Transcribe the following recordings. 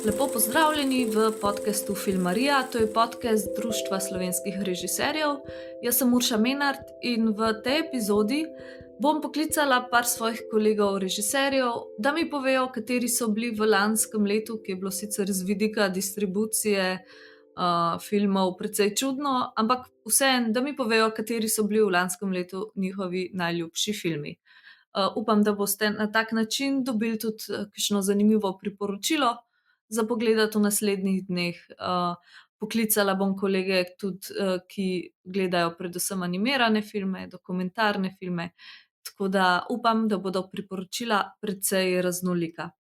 Lepo pozdravljeni v podkastu Filmarija, to je podcast Društva slovenskih režiserjev. Jaz sem Urša Menart in v tej epizodi bom poklicala par svojih kolegov režiserjev, da mi povejo, kateri so bili v lanskem letu, ki je bilo sicer z vidika distribucije filmov precej čudno, ampak vseeno, da mi povejo, kateri so bili v lanskem letu njihovi najljubši filmi. Upam, da boste na tak način dobili tudi kakšno zanimivo priporočilo za pogledati v naslednjih dneh. Poklicala bom kolege tudi, ki gledajo predvsem animirane filme, dokumentarne filme, tako da upam, da bodo priporočila precej raznolika.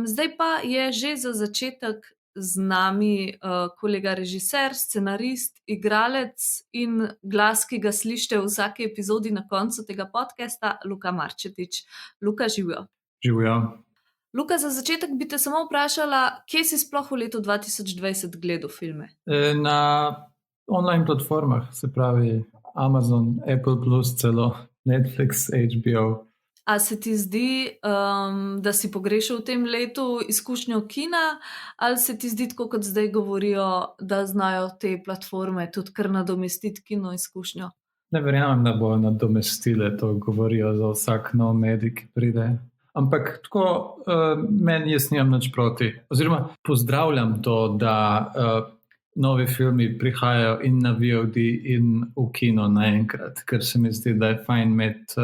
Zdaj pa je že za začetek z nami kolega režiser, scenarist, igralec in glas, ki ga slišite v vsaki epizodi na koncu tega podcasta, Luka Marčetič. Luka, živijo. Živijo. Luka, za začetek bi te samo vprašala, kje si sploh v letu 2020 gledal filme? Na online platformah, se pravi Amazon, Apple+, celo Netflix, HBO. A se ti zdi, da si pogrešal v tem letu izkušnjo kina, ali se ti zdi tako, kot zdaj govorijo, da znajo te platforme tudi kar nadomestiti kino izkušnjo? Ne verjamem, da bodo nadomestile, to govorijo za vsak nov medij, ki pride. Ampak tako, meni jaz nimam nič proti. Oziroma pozdravljam to, da novi filmi prihajajo in na VOD in v kino naenkrat, ker se mi zdi, da je fajn imeti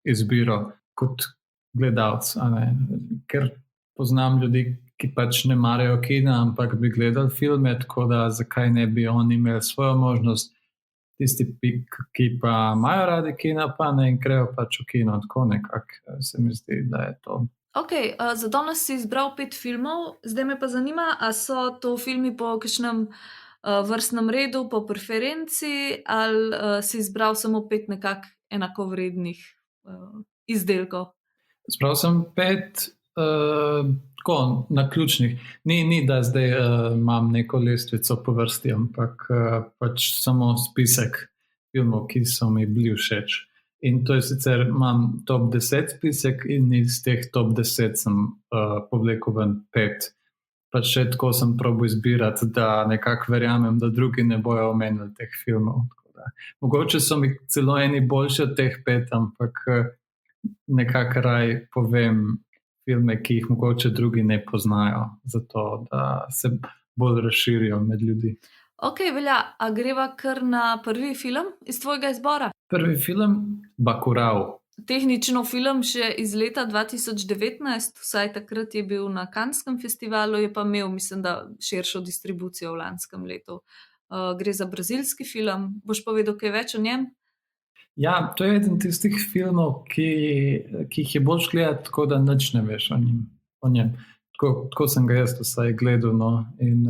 izbiro kot gledalec. Ker poznam ljudi, ki pač ne marajo kina, ampak bi gledali filme, tako da zakaj ne bi oni imeli svojo možnost. Tisti, ki pa imajo radi kina, pa ne grejo pač v kino. Tako nekako se mi zdi, da je to. Ok, za danes si izbral 5 filmov, zdaj me pa zanima, a so to filmi po kakšnem vrstnem redu, po preferenci, ali si izbral samo 5 nekako enakovrednih izdelkov? Izbral sem 5 tako naključnih. Ni da zdaj imam neko lestvico po vrsti, ampak pač samo spisek filmov, ki so mi bili všeč. In to je sicer, imam top 10 spisek in iz teh top 10 sem povlekel ven 5. Pač še tako sem probal izbirati, da nekako verjamem, da drugi ne bojo omenili teh filmov. Mogoče so mi celo eni boljši od teh 5, ampak nekako raj povem filme, ki jih mogoče drugi ne poznajo, zato da se bolj razširijo med ljudi. Ok, velja. A greva kar na prvi film iz tvojega izbora? Prvi film, Bacurau. Tehnično film še iz leta 2019, vsaj takrat je bil na Canneskem festivalu, je pa imel, mislim, da širšo distribucijo v lanskem letu. Gre za brazilski film. Boš povedal kaj več o njem? Ja, to je eden tistih filmov, ki jih je boljš gledati, tako da nič ne veš o njem. Tako sem ga jaz vsaj gledal. No. In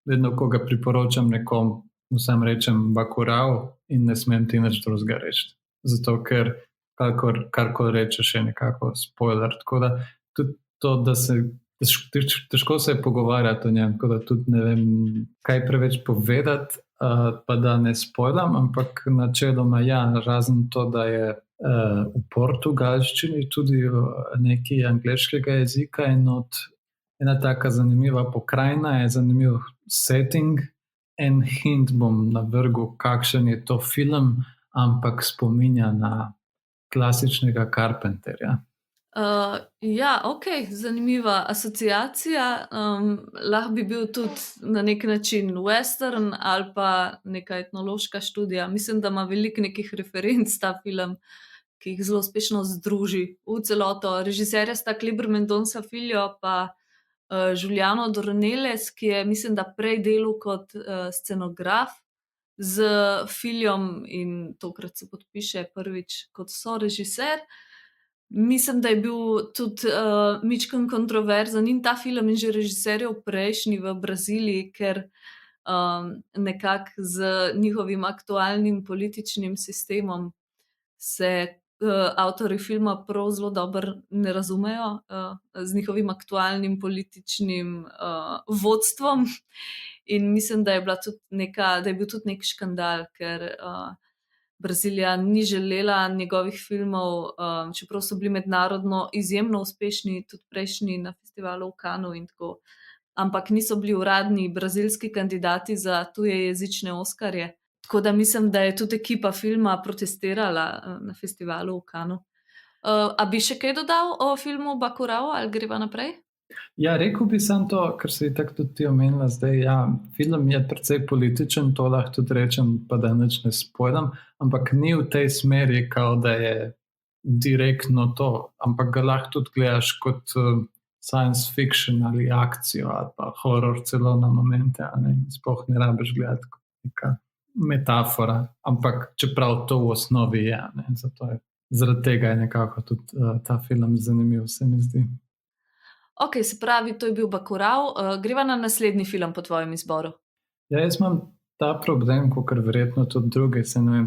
vedno, ko ga priporočam nekom, vsem rečem Bacurau in ne smem ti nič drugega reči. Zato, ker karkoli rečeš, je nekako spoiler. Tako da tudi to, da se težko se je pogovarjati o njem, tako da tudi ne vem, kaj preveč povedati, pa da ne spoilam, ampak načeloma ja, razen to, da je v portugalščini, tudi nekaj angleškega jezika in ena taka zanimiva pokrajina, je zanimiv setting. En hint bom navrgel, kakšen je to film, ampak spominja na klasičnega Carpenterja. Ja, ok, zanimiva asociacija. Lahko bi bil tudi na nek način western ali pa neka etnološka študija. Mislim, da ima veliko nekih referenc ta film, ki jih zelo uspešno združi v celoto. Režiserja sta Kleber Mendonça Filho pa Juliano Dornelles, ki je, mislim, da prej delal kot scenograf z Filhom in tokrat se podpiše prvič kot sorežiser. Mislim, da je bil tudi mičken kontroverzen in ta film in že režiserjev prejšnji v Braziliji, ker nekako z njihovim aktualnim političnim sistemom se avtorji filma prav zelo dobro ne razumejo z njihovim aktualnim političnim vodstvom. In mislim, da je bil tudi nek škandal, ker Brazilija ni želela njegovih filmov, čeprav so bili mednarodno izjemno uspešni, tudi prejšnji na festivalu v Cannesu in tako. Ampak niso bili uradni brazilski kandidati za tujejezične Oskarje. Tako da mislim, da je tudi ekipa filma protestirala na festivalu v Cannesu. A bi še kaj dodal o filmu Bacurau ali greva naprej? Ja, rekel bi samo to, kar si tako tudi ti omenila zdaj. Ja, film je precej političen, to lahko tudi rečem, pa da nič ne spoilam, ampak ni v tej smeri, kao da je direktno to, ampak ga lahko tudi gledaš kot science fiction ali akcijo ali pa horror celo na momente, a ne, sploh ne rabiš gledati kot neka metafora, ampak čeprav to v osnovi je, ne, zaradi tega je nekako tudi ta film zanimiv, se mi zdi. Ok, se pravi, to je bil Bacurau. Greva na naslednji film po tvojem izboru. Ja, jaz imam ta problem, kakor verjetno tudi drugi, se ne vem,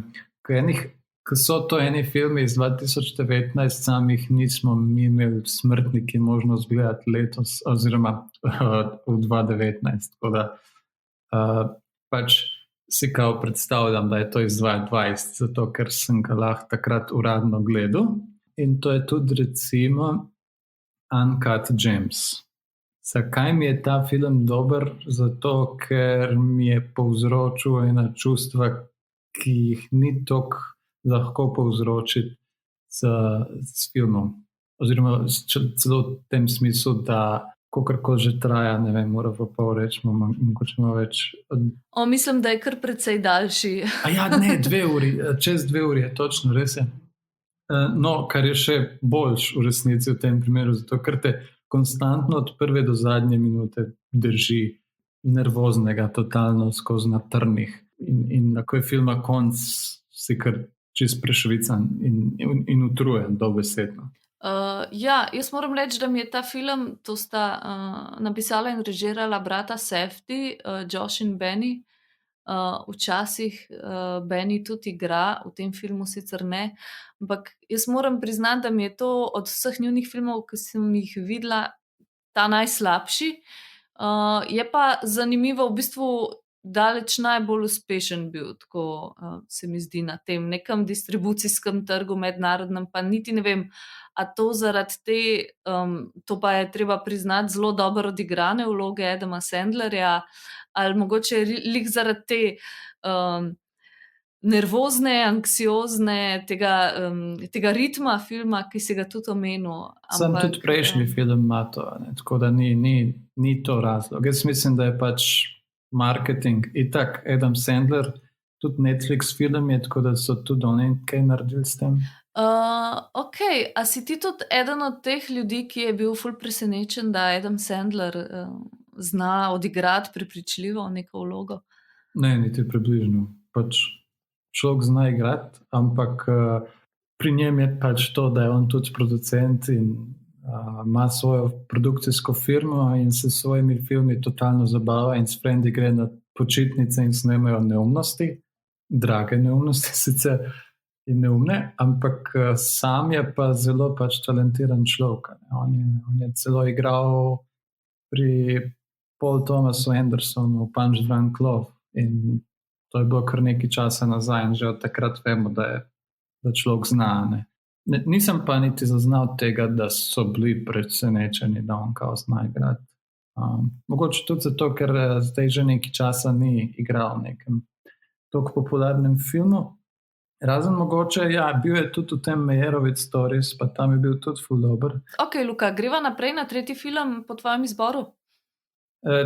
ko so to eni filmi iz 2019, samih nismo mi imeli smrtniki možnost gledati letos, oziroma v 2019, tako da pač si kao predstavljam, da je to iz 2020, zato ker sem ga lahko takrat uradno gledal in to je tudi recimo Uncut Gems. Zakaj mi je ta film dober? Zato, ker mi je povzročil ena čustva, ki jih ni tako lahko povzročiti s filmom. Oziroma celo v tem smislu, da kolikor že traja, ne vem, ura pa pol rečemo, mogoče malo več. Mislim, da je kar precej daljši. Ja, ne, 2 uri, čez 2 uri je točno, res je. No, kar je še boljš v resnici v tem primeru, zato ker te konstantno od prve do zadnje minute drži nervoznega, totalno skozi na trnih. In ko je filma konc, si kar čist prešvican in utrujen dobesedno. Ja, jaz moram reči, da mi je ta film, to sta napisala in režirala brata Safdie, Josh in Benny. Včasih Benny tudi igra, v tem filmu sicer ne, ampak jaz moram priznati, da mi je to od vseh njunih filmov, ki sem jih videla, ta najslabši. Je pa zanimivo, v bistvu daleč najbolj uspešen bil, tako se mi zdi, na tem nekem distribucijskem trgu mednarodnem, pa niti ne vem, a to zaradi te, to pa je treba priznati, zelo dobro odigrane vloge Adama Sandlerja, ali mogoče lik zaradi te nervozne, anksiozne, tega ritma filma, ki si ga tudi omenil. Sam tudi prejšnji film ima to, ne, tako da ni to razlog. Jaz mislim, da je pač marketing. Itak Adam Sandler, tudi Netflix film je, tako da so tudi oni kaj naredili s tem. Ok, a si ti tudi eden od teh ljudi, ki je bil ful presenečen, da Adam Sandler zna odigrati prepričljivo neko vlogo? Ne, niti približno. Pač človek zna igrati, ampak pri njem je pač to, da je on tudi producent in ima svojo produkcijsko firmo in se s svojimi filmi totalno zabava in s frendi gre na počitnice in snemajo neumnosti, drage neumnosti sicer in neumne, ampak sam je pa zelo pač talentiran človek. On je celo igral pri Paul Thomasu Andersonu v Punch Drunk Love in to je bilo kar nekaj časa nazaj in že od takrat vemo, da človek zna. Nisem pa niti zaznal tega, da so bili presenečeni, da on kao zna igrati. Mogoče tudi zato, ker zdaj že nekaj časa ni igral v nekem toliko popularnem filmu. Razen mogoče, ja, bil je tudi v tem Meyerowitz Stories, pa tam je bil tudi ful dober. Ok, Luka, greva naprej na tretji film po tvojem izboru.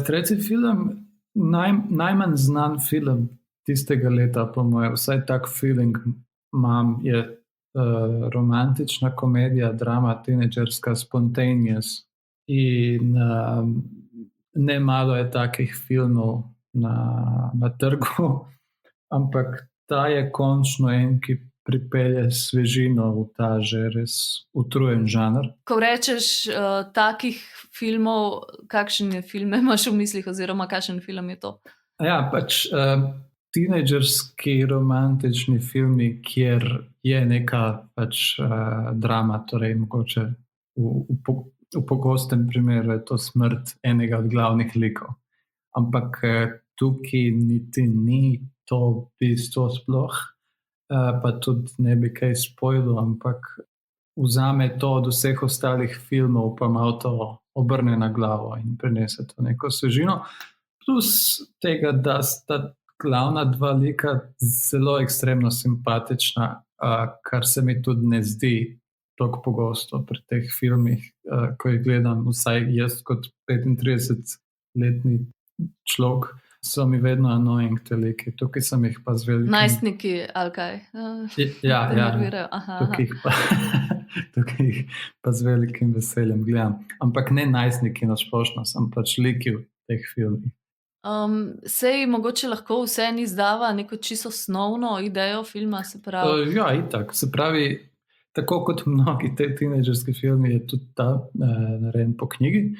Tretji film, najmanj znan film tistega leta, po moje, vsaj tak feeling imam, je romantična komedija, drama, teenagerska, Spontaneous. In ne malo je takih filmov na trgu, ampak ta je končno en, ki pripelje svežino v ta že res utrujen žanr. Ko rečeš takih filmov, kakšne filme imaš v mislih oziroma kakšen film je to? Ja, pač teenagerski romantični filmi, kjer je neka pač drama, torej mogoče v pogostem primeru je to smrt enega od glavnih likov. Ampak tukaj niti ni to bistvo sploh. pa tudi ne bi kaj spojilo, ampak vzame to od vseh ostalih filmov, pa malo to obrne na glavo in prinese to neko svežino. Plus tega, da sta glavna dva lika zelo ekstremno simpatična, kar se mi tudi ne zdi tako pogosto pri teh filmih, ko jih gledam, vsaj jaz kot 35-letni človek, so mi vedno annoying te liki. Tukaj sem jih pa z velikim... Najstniki, ali kaj? Ja, nervirajo. Aha. Tukaj jih pa z velikim veseljem gledam. Ampak ne najstniki na splošno, sem pač liki v teh filmih. Sej mogoče lahko vseeno izdava neko čisto osnovno idejo filma, se pravi. Ja, itak. Se pravi, tako kot mnogi te tinejdžerski filmi, je tudi ta narejen po knjigi.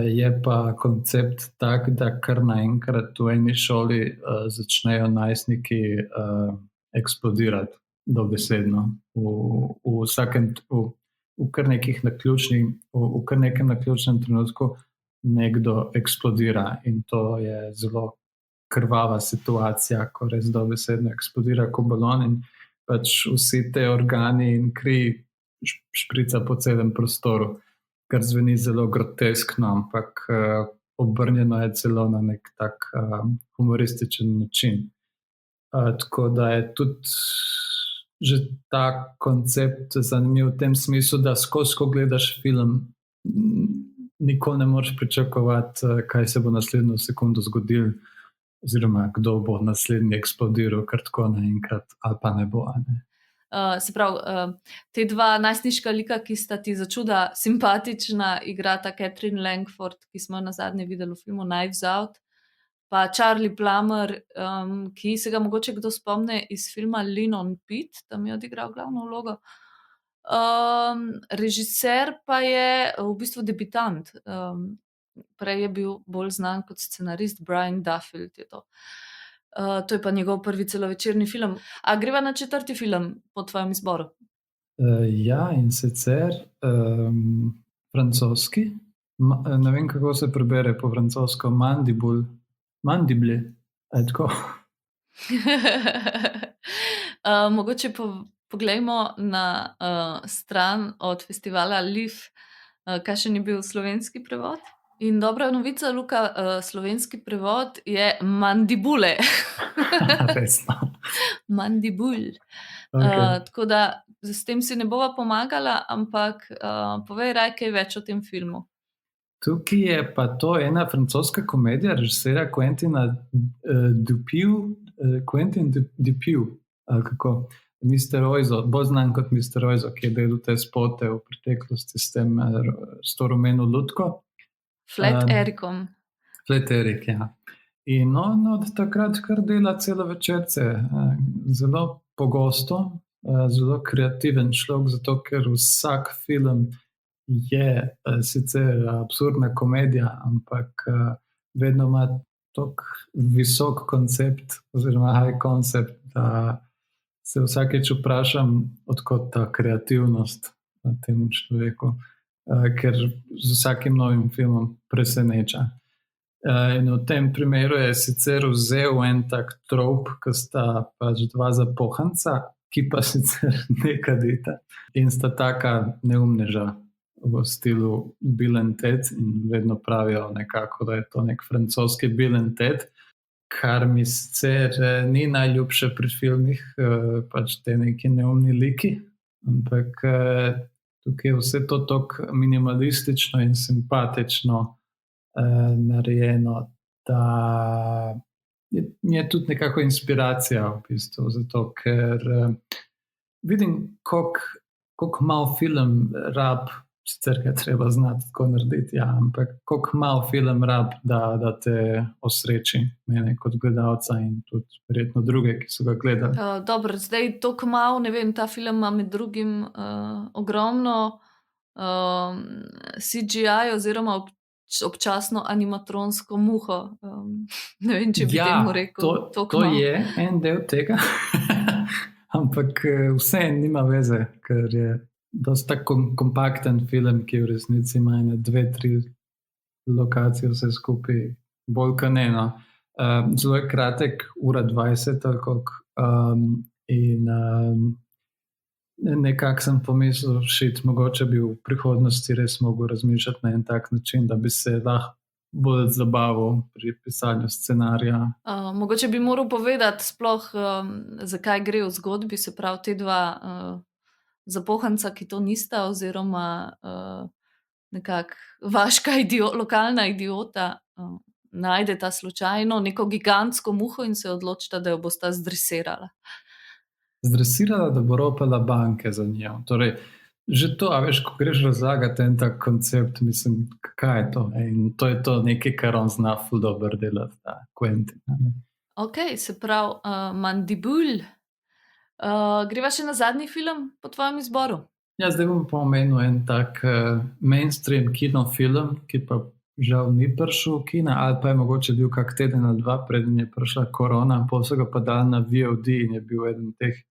Je pa koncept tak, da kar naenkrat v eni šoli začnejo najstniki eksplodirati dobesedno. V kar nekem naključnem trenutku nekdo eksplodira in to je zelo krvava situacija, ko res dobesedno eksplodira kot balon in pač vsi te organi in kri šprica po celem prostoru, kar zveni zelo groteskno, ampak obrnjeno je celo na nek tak humorističen način. Tako da je tudi že ta koncept zanimiv v tem smislu, da skozi, ko gledaš film, nikoli ne moreš pričakovati, kaj se bo naslednjo sekundo zgodilo, oziroma kdo bo naslednji eksplodiral, kar tako naenkrat, ali pa ne bo. Ne? Se pravi, te dva najstniška lika, ki sta ti začuda simpatična, igrata Catherine Langford, ki smo jo nazadnje videli v filmu Knives Out, pa Charlie Plummer, ki se ga mogoče kdo spomne iz filma Lean on Pete, tam je odigral glavno vlogo. Režiser pa je v bistvu debitant. Prej je bil bolj znan kot scenarist, Brian Duffield je to. To je pa njegov prvi celovečerni film. A greva na četrti film po tvojem izboru? Ja, in sicer francoski. Ne vem, kako se prebere po francosko. Mandible. Tako. Mogoče poglejmo na stran od festivala LIF, kakšen je bil slovenski prevod. In dobra novica, Luka, slovenski prevod je mandibule. Resno. Mandibul. Okay. Tako da s tem si ne bova pomagala, ampak povej raj kaj več o tem filmu. Tukaj je pa to ena francoska komedija režiserja Quentina Dupieux, kako Mr. Oizo, bolj znan kot Mr. Oizo, ki je delal te spote v preteklosti s to rumeno lutko. Flat Ericom. Flat Eric, ja. In on od takrat kar dela celovečerce, zelo pogosto, zelo kreativen človek, zato ker vsak film je sicer absurdna komedija, ampak vedno ima tako visok koncept oziroma high concept, da se vsakeč vprašam, odkot ta kreativnost temu človeku, ker z vsakim novim filmom preseneča. In v tem primeru je sicer vzel en tak trop, ki sta pač dva zapohanca, ki pa sicer ne kadita in sta taka neumneža v stilu Bill and Ted in vedno pravijo nekako, da je to nek francoski Bill and Ted, kar mi sicer ni najljubše pri filmih, pač te neki neumni liki, ampak tukaj je vse to tako minimalistično in simpatično narejeno, da je tudi nekako inspiracija v bistvu, zato ker vidim, koliko malo film rab, sicer ga treba znati tako narediti, ja, ampak koliko malo film rab, da te osreči, mene kot gledalca in tudi verjetno druge, ki so ga gledali. Dobro, zdaj toliko malo, ne vem, ta film ima med drugim ogromno CGI oziroma občasno animatronsko muho. Ne vem, če bi temu rekel. To je en del tega, ampak vse nima veze, ker je dosta kompakten film, ki v resnici ima 2-3 lokacije vse skupaj, bolj kot eno. Zelo je kratek, 1:20 ali koliko, nekako sem pomislil, mogoče bi v prihodnosti res mogel razmišljati na en tak način, da bi se lahko bolj zabaval pri pisanju scenarija. Mogoče bi moral povedati sploh, zakaj gre v zgodbi, se pravi te dva zapohanca, ki to nista, oziroma nekako vaška lokalna idiota najdeta slučajno neko gigantsko muho in se odločita, da jo bosta zdresirala. Zdresirala, da bo ropala banke za njo. Torej, že to, a veš, ko greš razlagati en tak koncept, mislim, kaj je to? In to je to nekaj, kar on zna ful dobro delati, ta Quentin. Ok, se pravi, Mandibul. Greva še na zadnji film po tvojem izboru? Ja, zdaj bom pa omenil en tak mainstream kinofilm, ki pa žal ni prišel v kina, ali pa je mogoče bil kak teden ali dva, preden je prišla korona, pol so ga pa dali na VOD in je bil eden teh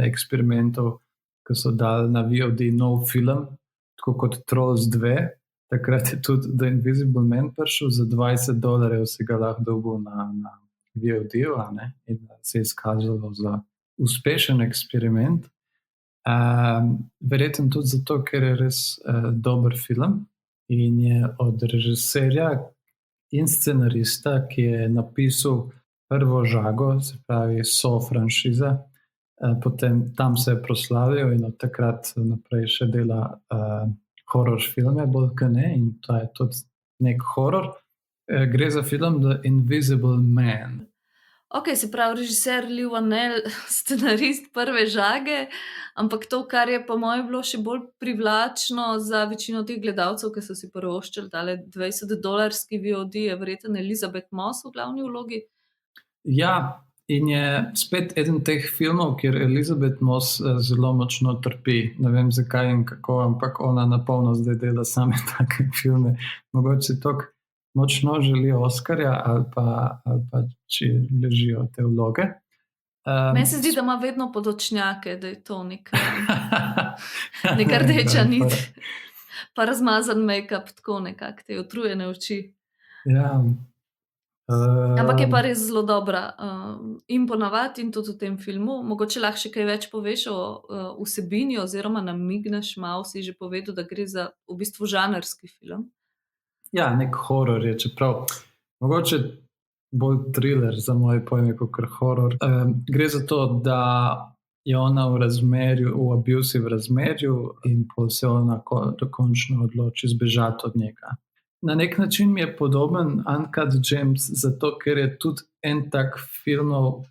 eksperimentov, ko so dali na VOD nov film, tako kot Trolls 2. Takrat je tudi The Invisible Man prišel, za $20 si ga lahko dobil na VOD-u, in se je izkazalo za uspešen eksperiment. Verjetno tudi zato, ker je res dober film in je od režiserja in scenarista, ki je napisal prvo žago, se pravi franšiza. Potem tam se je proslavil in od takrat naprej še dela horror filme, bolj kot ne, in to je tudi nek horror. Gre za film The Invisible Man. Ok, se pravi, režiser Liu Wannell, scenarist prve žage, ampak to, kar je po mojem bilo še bolj privlačno za večino teh gledalcev, ki so si privoščili tale $20 VOD, je verjetno Elizabeth Moss v glavni vlogi. Ja, in je spet eden teh filmov, kjer Elizabeth Moss zelo močno trpi. Ne vem zakaj in kako, ampak ona na polno zdaj dela same take filme. Mogoče toliko močno želi Oskarja ali pa če ležijo te vloge. Meni se zdi, da ima vedno podočnjake, da je to neka rdeča nit, pa razmazan make-up, tako nekako te utrujene oči. Ja. Ampak je pa res zelo dobra in ponavadi in tudi v tem filmu. Mogoče lahko še kaj več poveš o vsebini oziroma namigneš malo, si že povedal, da gre za v bistvu žanrski film. Ja, nek horor je, čeprav mogoče bolj thriller za moje pojme, kot horor. Gre za to, da je ona v abusive razmerju in pol se ona dokončno odloči zbežati od njega. Na nek način mi je podoben Uncut Gems, zato ker je tudi en tak filmov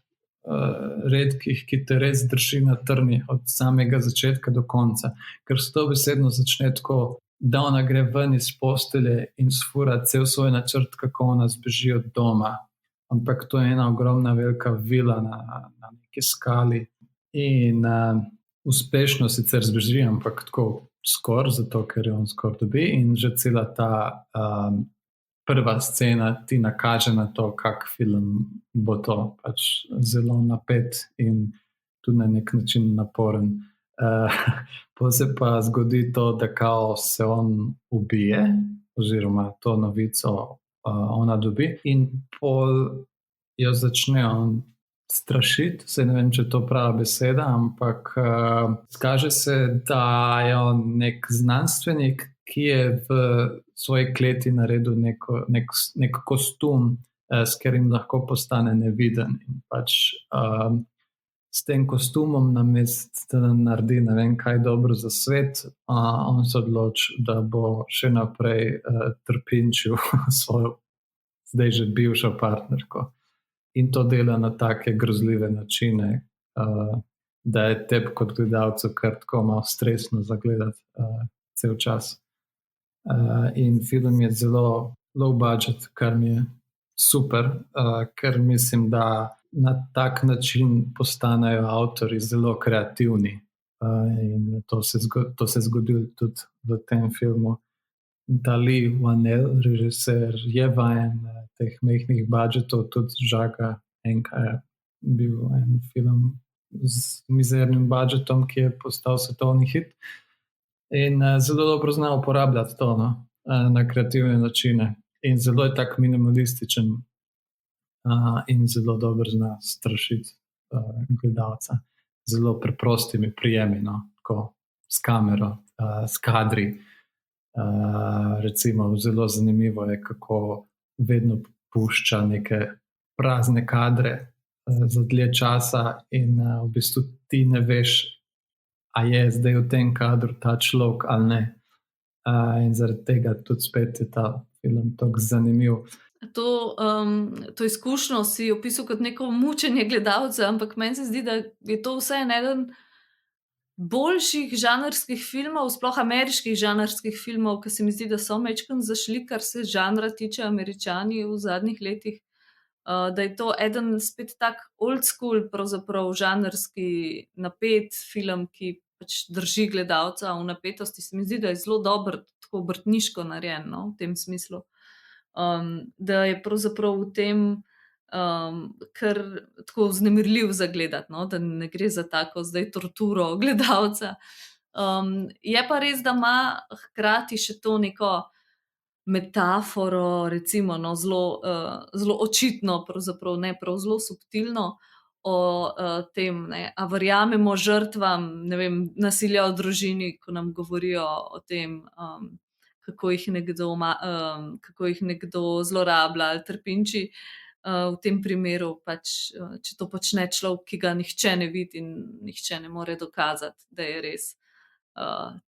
redkih, ki te res drži na trni od samega začetka do konca, ker se to besedno začne tako, da ona gre ven iz postelje in sfura cel svoj načrt, kako ona zbeži od doma. Ampak to je ena ogromna velika vila na neki skali in uspešno sicer zbeži, ampak tako skoraj, zato ker jo on skoraj dobi in že cela ta prva scena ti nakaže na to, kak film bo to, pač zelo napet in tudi na nek način naporen. Potem se pa zgodi to, da kao se on ubije, oziroma to novico ona dobi in pol jo začne on strašiti, se ne vem, če je to prava beseda, ampak skaže se, da je on nek znanstvenik, ki je v svoji kleti naredil nek kostum, s katerim lahko postane neviden in pač s tem kostumom namesto, da naredi ne vem kaj dobro za svet, on se odloči, da bo še naprej trpinčil svojo zdaj že bivšo partnerko. In to dela na take grozljive načine, da je tebi kot gledalcu kar tako malo stresno zagledati cel čas. In film je zelo low budget, kar mi je super, ker mislim, da na tak način postanejo avtorji zelo kreativni. In to se zgodi tudi v tem filmu. Da Liu Wannell, režiser, je vajen teh majhnih budžetov, tudi žaga enkrat je bil en film z mizernim budžetom, ki je postal svetovni hit. In zelo dobro zna uporabljati to na kreativne načine. In zelo je tak minimalističen in zelo dobro zna strašiti gledalca. zelo preprostimi prijemi, no, tako s kamero, s kadri. Recimo, zelo zanimivo je, kako vedno pušča neke prazne kadre za dlje časa in v bistvu ti ne veš, a je zdaj v tem kadru ta človek ali ne. In zaradi tega tudi spet je ta film tako zanimiv. To izkušnjo si opisal kot neko mučenje gledalca, ampak meni se zdi, da je to vseeno eden boljših žanrskih filmov, sploh ameriških žanrskih filmov, ki se mi zdi, da so majčkeno zašli, kar se žanra tiče, Američani v zadnjih letih. Da je to eden spet tak old school, pravzaprav žanrski napet film, ki pač drži gledalca v napetosti. Se mi zdi, da je zelo dober, tako obrtniško narejen, no, v tem smislu. Da je pravzaprav v tem kar tako vznemirljiv za gledati, no, da ne gre za tako zdaj torturo gledalca. Je pa res, da ima hkrati še to neko metaforo, recimo, no, zelo očitno, pravzaprav ne prav zelo subtilno, o tem, ne, a verjamemo žrtvam, ne vem, nasilja v družini, ko nam govorijo o tem, kako jih nekdo zlorablja ali trpinči. V tem primeru pač, če to počne človek, ki ga nihče ne vidi in nihče ne more dokazati, da je res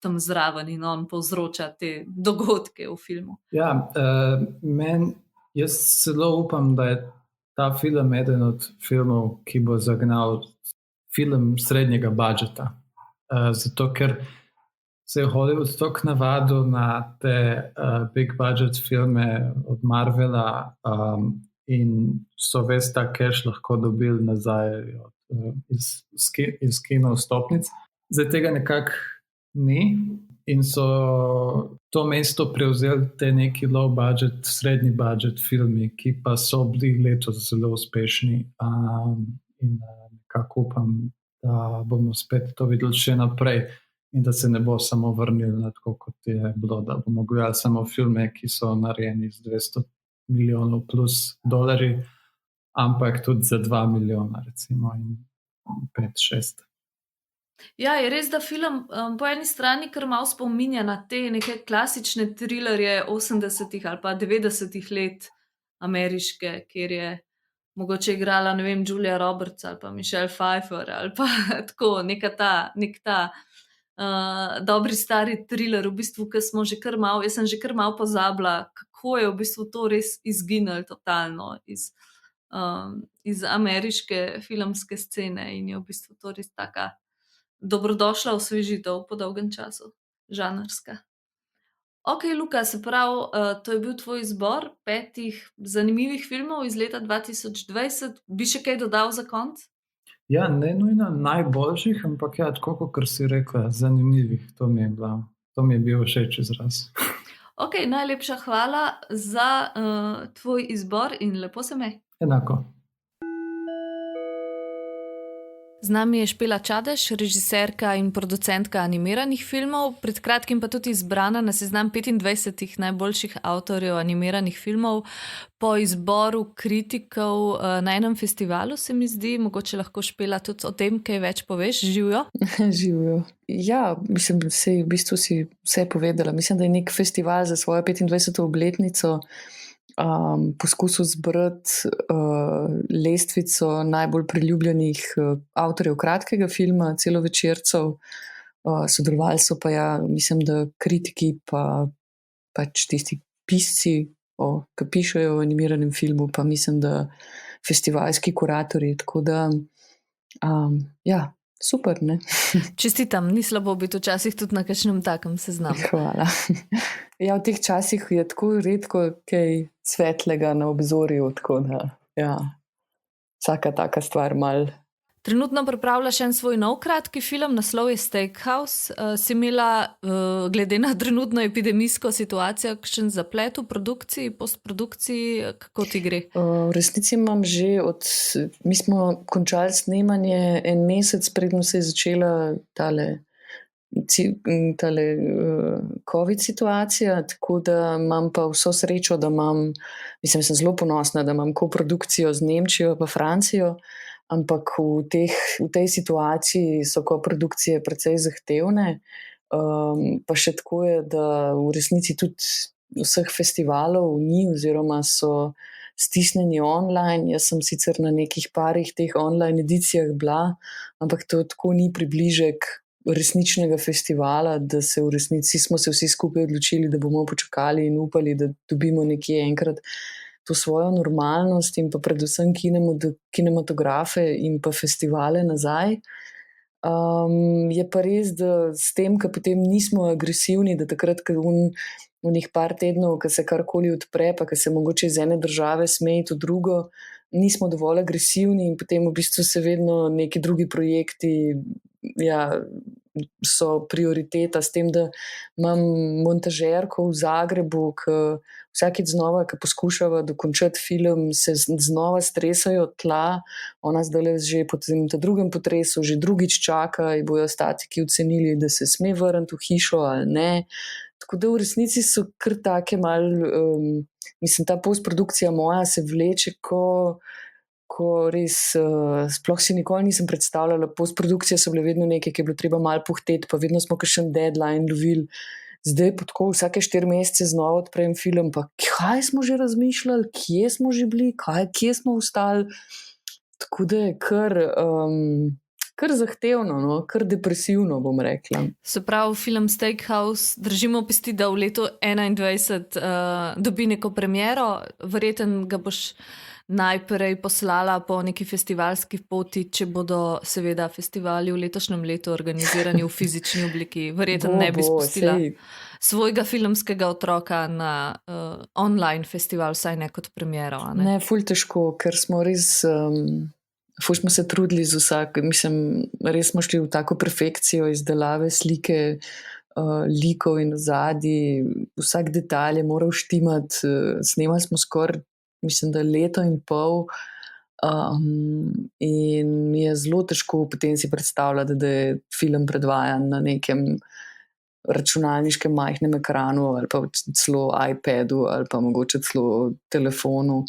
tam zraven in on povzroča te dogodke v filmu. Ja, jaz celo upam, da je ta film eden od filmov, ki bo zagnal film srednjega budžeta. Zato, ker se je Hollywood tako navadil na te big budget filme od Marvela in so ves ta cash lahko dobili nazaj iz kino vstopnic. Zdaj tega nekako ni in so to mesto prevzeli te neki low budget, srednji budget filmi, ki pa so bili letos zelo uspešni in nekako upam, da bomo spet to videli še naprej in da se ne bo samo vrnil na tako, kot je bilo, da bomo gledali samo filme, ki so narejeni z 200 milijonov plus dolarji, ampak tudi za 2 milijona recimo in 5-6. Ja, je res, da film po eni strani kar malo spominja na te neke klasične trilerje 80-ih ali pa 90-ih let ameriške, kjer je mogoče igrala, ne vem, Julia Roberts ali pa Michelle Pfeiffer ali pa tako, nek ta dobri stari thriller, v bistvu, ki smo že kar malo, jaz sem že kar malo pozabila, kako je v bistvu to res izginilo totalno iz ameriške filmske scene in je v bistvu to res taka dobrodošla osvežitev po dolgem času, žanrska. Ok, Luka, se pravi, to je bil tvoj izbor 5 zanimivih filmov iz leta 2020. Bi še kaj dodal za konec? Ja, ne nujno najboljših, ampak ja, tako kot si rekla, zanimivih. To mi je bil všeč izraz. Ok, najlepša hvala za tvoj izbor in lepo se imej. Enako. Z nami je Špela Čadež, režiserka in producentka animiranih filmov, pred kratkim pa tudi izbrana na seznam 25 najboljših avtorjev animiranih filmov po izboru kritikov na enem festivalu, se mi zdi. Mogoče lahko, Špela, tudi o tem kaj več poveš. Živjo? Živjo. Ja, mislim, v bistvu si vse povedala. Mislim, da je nek festival za svojo 25. obletnico poskusil zbrati lestvico najbolj priljubljenih avtorjev kratkega filma, celovečercev. Sodelovali so pa, ja, mislim, da kritiki pa pač tisti pisci, ki pišejo o animiranem filmu, pa mislim, da festivalski kuratorji. Tako da, ja, super, ne? Čestitam, ni slabo biti včasih tudi na kakšnem takem seznamu. Hvala. Ja, v teh časih je tako redko kaj svetlega na obzorju, tako da, ja, vsaka taka stvar mal. Trenutno pripravljaš en svoj nov kratki film, naslov je Steakhouse. Si imela, glede na trenutno epidemijsko situacijo, kakšen zaplet v produkciji, postprodukciji, kako ti gre? V resnici imam že mi smo končali snemanje en mesec, predno se je začela tale COVID situacija, tako da imam pa vso srečo, da sem zelo ponosna, da imam koprodukcijo z Nemčijo pa Francijo, ampak v tej situaciji so koprodukcije precej zahtevne. Pa še tako je, da v resnici tudi vseh festivalov ni oziroma so stisnjeni online. Jaz sem sicer na nekih parih teh online edicijah bila, ampak to tako ni približek resničnega festivala, da se v resnici smo se vsi skupaj odločili, da bomo počakali in upali, da dobimo nekje enkrat to svojo normalnost in pa predvsem kinematografe in pa festivale nazaj. Je pa res, da s tem, ko potem nismo agresivni, da takrat, ko v njih par tednov, ko se karkoli odpre, pa ko se mogoče iz ene države sme iti v drugo, nismo dovolj agresivni in potem v bistvu se vedno neki drugi projekti so prioriteta, s tem, da imam montažerko v Zagrebu, ki vsakič znova, ko poskušava dokončati film, se znova stresajo tla. Ona zdaj že po tem drugem potresu, že drugič čaka in bojo statiki ocenili, da se sme vrniti v hišo ali ne. Tako da v resnici so kar take ta postprodukcija moja se vleče, ko res sploh si nikoli nisem predstavljala. Postprodukcije so bile vedno nekaj, ki je bilo treba malo puhteti, pa vedno smo kakšen deadline lovili. Zdaj pa tako vsake 4 mesece znova odprem film, pa kaj smo že razmišljali, kje smo že bili, kje smo ostali. Tako da je kar zahtevno, no? Kar depresivno, bom rekla. Se pravi, film Steakhouse, držimo pesti, da v letu 2021 dobi neko premiero. Verjetno ga boš najprej poslala po neki festivalski poti, če bodo seveda festivali v letošnjem letu organizirani v fizični obliki. Verjetno ne bi spustila svojega filmskega otroka na online festival, vsaj ne kot premiero. Ne, ful težko, ker smo res... Ful smo se trudili z res smo šli v tako perfekcijo izdelave slike, likov in ozadij, vsak detalj je moral štimati. Snemali smo skoraj, da 1,5 leta, in mi je zelo težko potem si predstavljati, da je film predvajan na nekem računalniškem majhnem ekranu ali pa celo iPadu ali pa mogoče celo telefonu,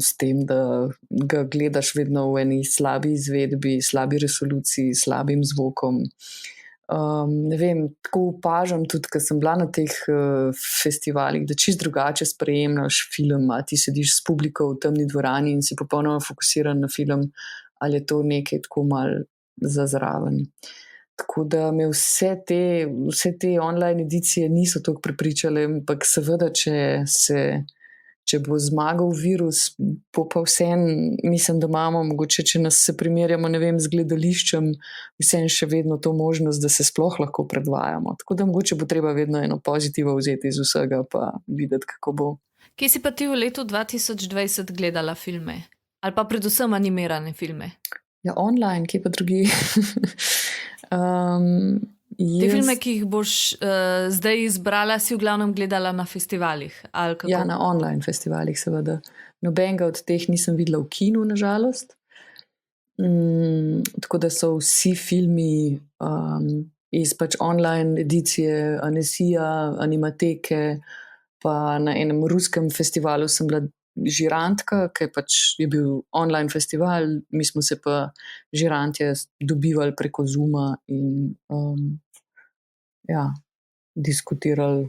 s tem, da ga gledaš vedno v eni slabi izvedbi, slabi resoluciji, slabim zvokom. Ne vem, tako opažam tudi, ko sem bila na teh festivalih, da čisto drugače sprejemaš film, a ti sediš s publiko v temni dvorani in si popolnoma fokusiran na film, ali je to nekaj tako malo za zraven. Tako da me vse te online edicije niso toliko prepričale, ampak seveda, če bo zmagal virus, bo pa vseeno, mislim, da imamo, mogoče, če nas se primerjamo, ne vem, z gledališčem, vseeno še vedno to možnost, da se sploh lahko predvajamo. Tako da mogoče bo treba vedno eno pozitivo vzeti iz vsega, pa videti, kako bo. Kje si pa ti v letu 2020 gledala filme? Ali pa predvsem animirane filme? Ja, online, kje pa drugi? Te filme, ki jih boš zdaj izbrala, si v glavnem gledala na festivalih? Ja, na online festivalih, seveda. Nobenega od teh nisem videla v kinu, nažalost. Tako da so vsi filmi iz online edicije Anesija, Animateke, pa na enem ruskem festivalu sem bila žirantka, ker je bil online festival, mi smo se pa žirantje dobivali preko Zooma in diskutirali.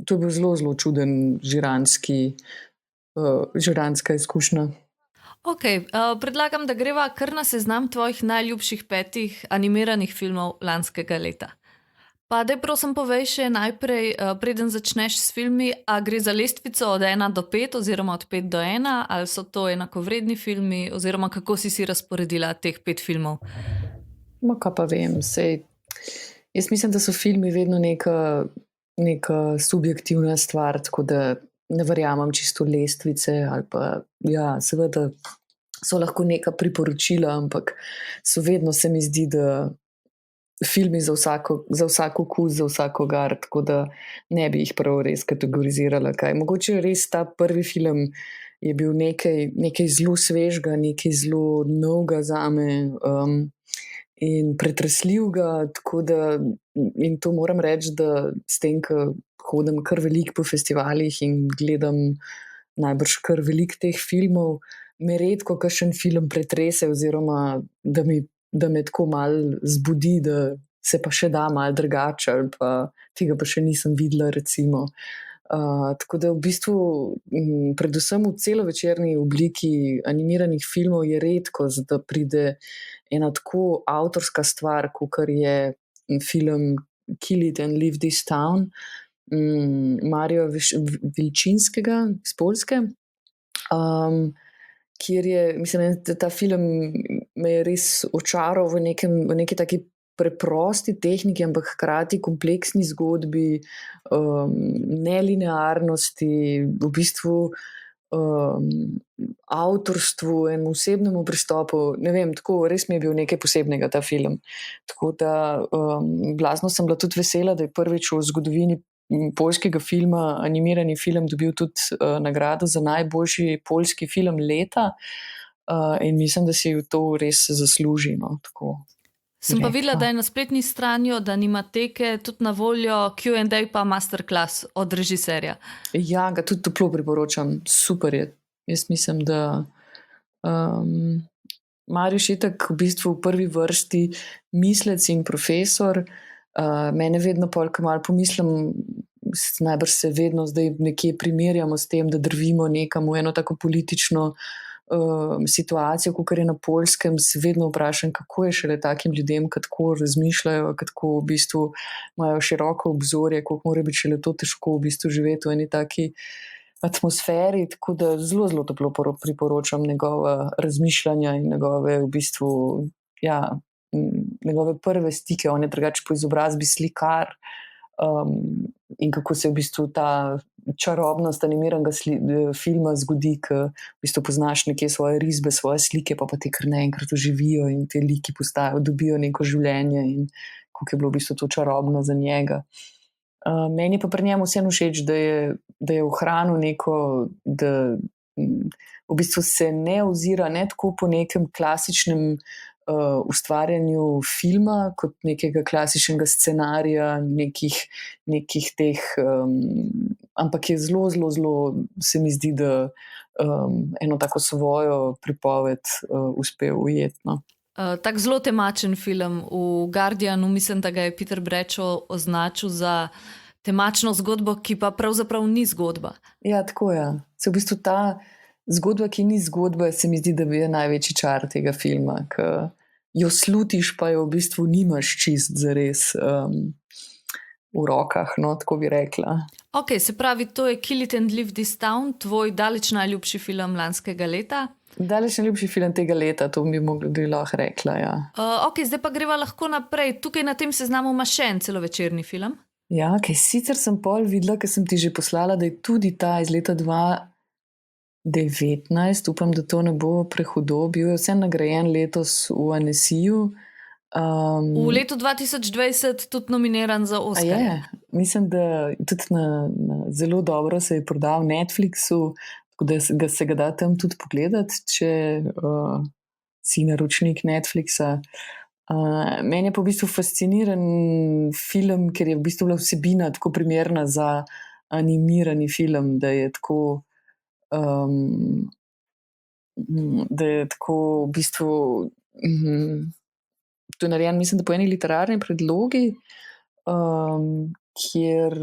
To je bil zelo, zelo čuden žirantska izkušnja. Ok, predlagam, da greva kar na seznam tvojih najljubših 5 animiranih filmov lanskega leta. Pa daj prosim povej še najprej, preden začneš s filmi, a gre za lestvico od 1 do 5 oziroma od 5 do 1, ali so to enakovredni filmi, oziroma kako si razporedila teh 5 filmov? Kaj pa vem, jaz mislim, da so filmi vedno neka subjektivna stvar, tako da ne verjamem čisto lestvice, ali pa, seveda so lahko neka priporočila, ampak so vedno, se mi zdi, da filmi za vsak okus, za vsakogar, tako da ne bi jih prav res kategorizirala. Mogoče res ta prvi film je bil nekaj zelo svežega, nekaj zelo novega zame in pretresljivega, tako da, in to moram reči, da s tem, ko hodim kar veliko po festivalih in gledam najbrž kar veliko teh filmov, me redko kakšen film pretrese, oziroma da me tako malo zbudi, da se pa še da malo drugače, ali pa tega pa še nisem videla, recimo. Tako da v bistvu, predvsem v celovečerni obliki animiranih filmov je redkost, da pride ena tako avtorska stvar, kakor je film Kill It and Leave This Town, Marija Vilčinskega iz Poljske, kjer je, mislim, da ta film me je res očaral v neki taki preprosti tehniki, ampak hkrati kompleksni zgodbi, nelinearnosti, v bistvu avtorstvu, enemu osebnemu pristopu. Ne vem, tako res mi je bil nekaj posebnega ta film. Tako da blazno sem bila tudi vesela, da je prvič v zgodovini poljskega filma animirani film dobil tudi nagrado za najboljši poljski film leta, in mislim, da si to res zasluži. No, tako. Sem pa videla, da je na spletni strani od Animateke tudi na voljo Q&A pa masterclass od režiserja. Ja, ga tudi toplo priporočam. Super je. Jaz mislim, da Mariuš je tak v bistvu v prvi vrsti mislec in profesor. Mene vedno ko malo pomislim, najbrž se vedno zdaj nekje primerjamo s tem, da drvimo nekam v eno tako politično situacijo, kakor je na Poljskem, se vedno vprašam, kako je šele takim ljudem, ki tako razmišljajo, ki tako v bistvu imajo široko obzorje, kako mora biti šele to težko v bistvu živeti v eni taki atmosferi, tako da zelo, zelo toplo priporočam njegova razmišljanja in njegove v bistvu, ja, njegove prve stike. On je drugače po izobrazbi slikar, in kako se v bistvu ta čarobnost animiranega filma zgodi, ko v bistvu poznaš nekje svoje risbe, svoje slike, pa te kar naenkrat oživijo in te liki dobijo neko življenje, in kako je bilo v bistvu to čarobno za njega. Meni pa pri njemu vseeno všeč, da je ohranil neko, da v bistvu se ne ozira ne tako po nekem klasičnem ustvarjanju filma, kot nekega klasičnega scenarija, nekih teh, ampak je zelo, zelo, zelo, se mi zdi, da eno tako svojo pripoved uspel ujeti. No. Tak zelo temačen film. V Guardianu mislim, da ga je Peter Bradshaw označil za temačno zgodbo, ki pa pravzaprav ni zgodba. Ja, tako je. Se v bistvu ta zgodba, ki ni zgodba, se mi zdi, da je največji čar tega filma, ki jo slutiš, pa jo v bistvu nimaš čist zares v rokah, no, tako bi rekla. Ok, se pravi, to je Kill It and Leave This Town, tvoj daleč najljubši film lanskega leta. Daleč najljubši film tega leta, to bi lahko rekla, ja. Ok, zdaj pa greva lahko naprej. Tukaj na tem seznamu ima še en celovečerni film. Ja, okay. Sicer sem pol videla, ker sem ti že poslala, da je tudi ta iz leta 2019, upam, da to ne bo prehudo, bil je vse nagrajen letos v Annecyju. V letu 2020 tudi nominiran za Oscar. Je, mislim, da tudi zelo dobro se je prodal v Netflixu, tako da se ga da tam tudi pogledati, če si naročnik Netflixa. Meni je pa v bistvu fasciniran film, ker je v bistvu bila vsebina tako primerna za animirani film, da je tako v bistvu to je narejen, mislim, da po eni literarni predlogi, kjer,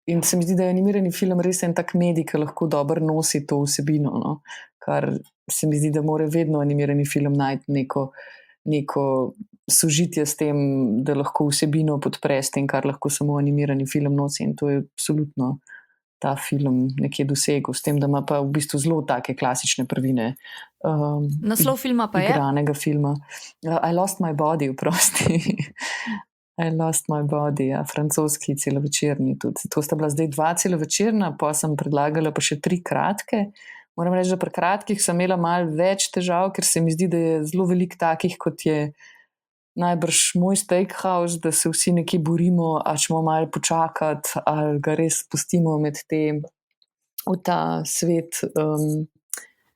in se mi zdi, da je animirani film res en tak medij, ki lahko dobro nosi to vsebino, no? Kar se mi zdi, da mora vedno animirani film najti neko sožitje s tem, da lahko vsebino podpre s tem, kar lahko samo animirani film nosi, in to je absolutno ta film nekje dosegel, s tem, da ima pa v bistvu zelo take klasične prvine. Naslov filma pa je? Igranega filma. I Lost My Body, oprosti. I Lost My Body, ja, francoski celovečerni tudi. To sta bila zdaj 2 celovečerna, pa sem predlagala pa še 3 kratke. Moram reči, da pri kratkih sem imela malo več težav, ker se mi zdi, da je zelo veliko takih, kot je najbrž Moj steakhouse, da se vsi nekje borimo, ali ćemo malo počakati, ali ga res pustimo med v ta svet.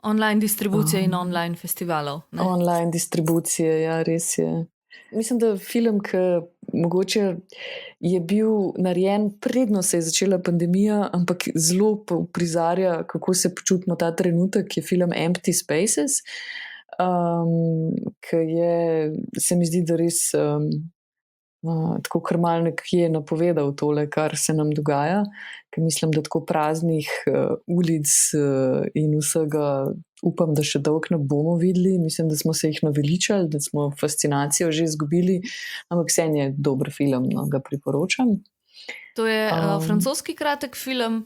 Online distribucije in online festivalov. Ne? Online distribucije, ja, res je. Mislim, da film, ki mogoče je bil narejen predno se je začela pandemija, ampak zelo prizarja, kako se počutimo ta trenutek, je film Empty Spaces, ki je, se mi zdi, da res tako kar mal nekje napovedal tole, kar se nam dogaja, ker mislim, da tako praznih ulic in vsega upam, da še dolgo ne bomo videli. Mislim, da smo se jih naveličali, da smo fascinacijo že izgubili, ampak vseeno je dober film, no, ga priporočam. To je francoski kratek film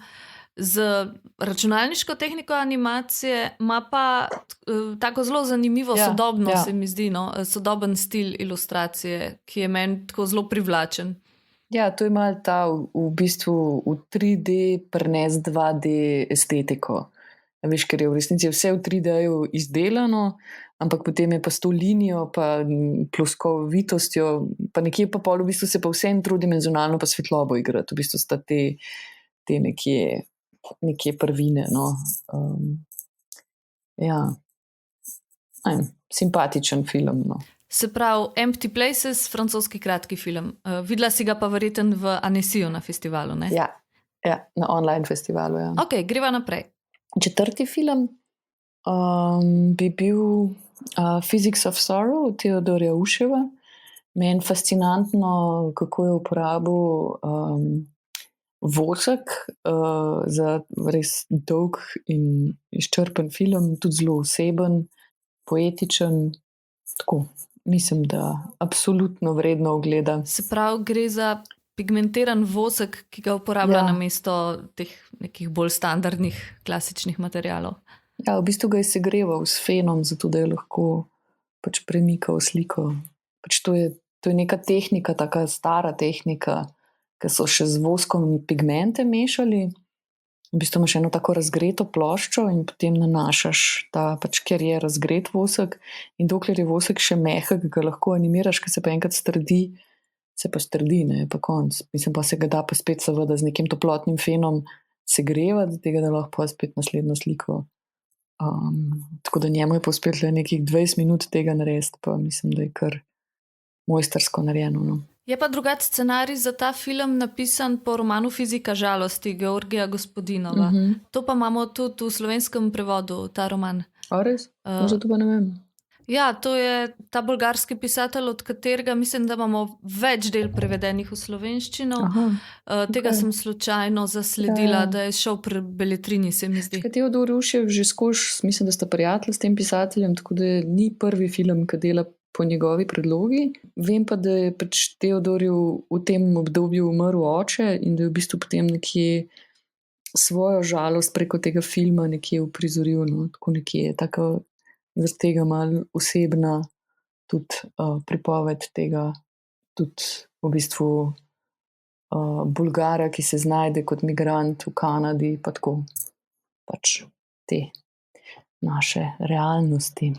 z računalniško tehniko animacije, ima pa tako zelo zanimivo sodobno, se mi zdi, no, sodoben stil ilustracije, ki je meni tako zelo privlačen. Ja, to je malo ta v bistvu v 3D prenes 2D estetiko. Veš, ker je v resnici vse v 3D-ju izdelano, ampak potem je pa s to linijo, pa ploskovitostjo, pa nekje pa pol v bistvu se pa vse trodimenzionalno pa svetlobo igrati. V bistvu sta te nekje prvine. No. Ja, simpatičen film. No. Se pravi, Empty Places, francoski kratki film. Videla si ga pa verjetno v Annecyju na festivalu, ne? Ja, na online festivalu, ja. Ok, greva naprej. 4. film bi bil Physics of Sorrow Teodorja Uševa. Meni fascinantno, kako je uporabil vosek za res dolg in izčrpen film, tudi zelo oseben, poetičen, tako, mislim, da absolutno vredno ogleda. Se pravi, gre za pigmentiran vosek, ki ga uporablja namesto teh nekih bolj standardnih klasičnih materialov. Ja, v bistvu ga je segreval s fenom, zato da je lahko pač premikal sliko. Pač to je neka tehnika, taka stara tehnika, ki so še z voskom pigmente mešali. V bistvu imaš eno tako razgreto ploščo in potem nanašaš ta, pač ker je razgret vosek in dokler je vosek še mehek, ga lahko animiraš, ker se pa enkrat strdi, se pa strdi, ne, je pa konc. Mislim pa se ga da pa spet seveda z nekim toplotnim fenom segrevati, tega da lahko spet naslednjo sliko. Tako da njemu je pa uspelo nekih 20 minut tega narediti, pa mislim, da je kar mojstersko narejeno. No. Je pa drugačen scenarij za ta film napisan po romanu Fizika žalosti Georgija Gospodinova. To pa imamo tudi v slovenskem prevodu, ta roman. A res? Možda to pa ne vem. Ja, to je ta bolgarski pisatelj, od katerega mislim, da imamo več del prevedenih v slovenščino. Tega sem slučajno zasledila, da je šel pri Beletrini, se mi zdi. Teodor Ušev že skozi, mislim, da sta prijatelj s tem pisateljem, tako da ni prvi film, ki dela po njegovi predlogi. Vem pa, da je pač Teodorju v tem obdobju umrl oče in da je v bistvu potem nekje svojo žalost preko tega filma nekje uprizoril. No? Tako nekje je tako zaradi tega malo osebna tudi pripoved tega, tudi v bistvu Bolgara, ki se znajde kot migrant v Kanadi, pa tako pač te naše realnosti.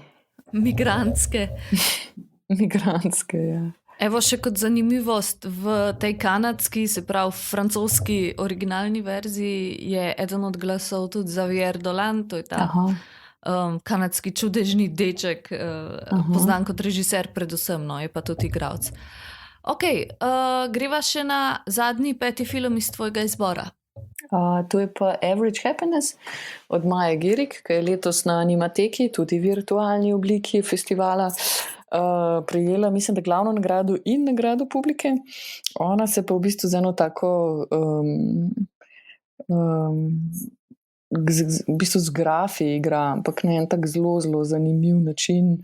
Migrantske. Migrantske, ja. Evo še kot zanimivost, v tej kanadski, se pravi francoski originalni verziji je eden od glasov tudi Xavier Dolan, to je ta kanadski čudežni deček, poznan kot režiser predvsem, no, je pa tudi igralec. Ok, greva še na zadnji 5. film iz tvojega izbora. To je pa Average Happiness od Maje Girik, ki je letos na Animateki, tudi virtualni obliki festivala, prejela, mislim, da glavno nagrado in nagrado publike. Ona se pa v bistvu z eno tako v bistvu z grafi igra, ampak na en tak zelo, zelo zanimiv način,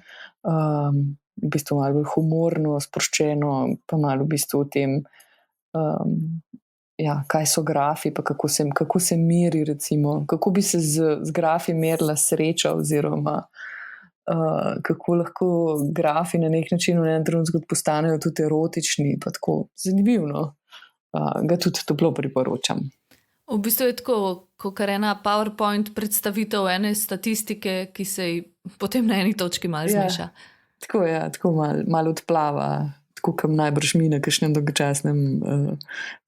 v bistvu malo humorno, sproščeno, pa malo v bistvu o tem, ja, kaj so grafi, pa kako se meri, recimo, kako bi se z grafi merila sreča, oziroma kako lahko grafi na nek način v enem trenutku postanejo tudi erotični, pa tako zanimivo. Ga tudi toplo priporočam. V bistvu je tako, kot ena PowerPoint predstavitev ene statistike, ki se ji potem na eni točki malo zmeša. Tako malo odplava. Tako kam najbrž mi na kakšnem dolgočasnem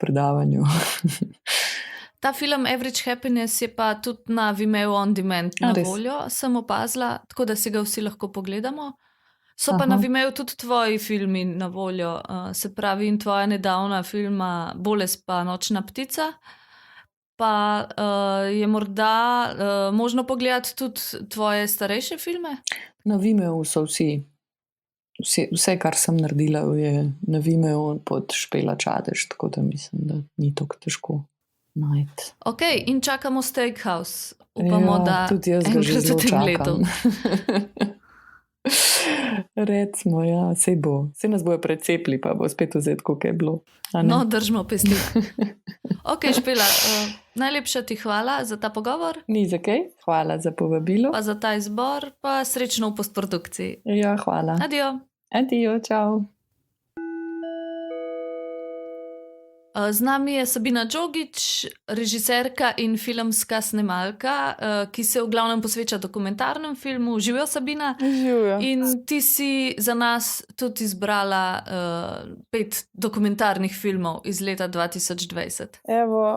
predavanju. Ta film Average Happiness je pa tudi na Vimeo On Demand na voljo, sem opazila, tako da si ga vsi lahko pogledamo. So pa Aha. na Vimeo tudi tvoji filmi na voljo, se pravi in tvoja nedavna filma Bolest pa Nočna ptica. Pa je morda možno pogledati tudi tvoje starejše filme? Na Vimeu so vse, kar sem naredila, je na Vimeu pod Špela Čadež, tako da mislim, da ni tako težko najti. Ok, in čakamo Steakhouse. Upamo, Ja, da tudi jaz ga že enkrat v zelo tem letu. čakam. Recimo, ja, sej bo. Sej nas bojo precepili, pa bo spet vzeti, koliko je bilo. A ne? No, držimo pesti. Ok, Špela, najlepša ti hvala za ta pogovor, Ni za kaj, hvala za povabilo. pa za ta izbor, pa srečno v postprodukciji. Ja, hvala. Adijo. Adijo, čau. Z nami je Sabina Džogić, režiserka in filmska snemalka, ki se v glavnem posveča dokumentarnem filmu. Živijo, Sabina. Živijo. In ti si za nas tudi izbrala 5 dokumentarnih filmov iz leta 2020. Evo,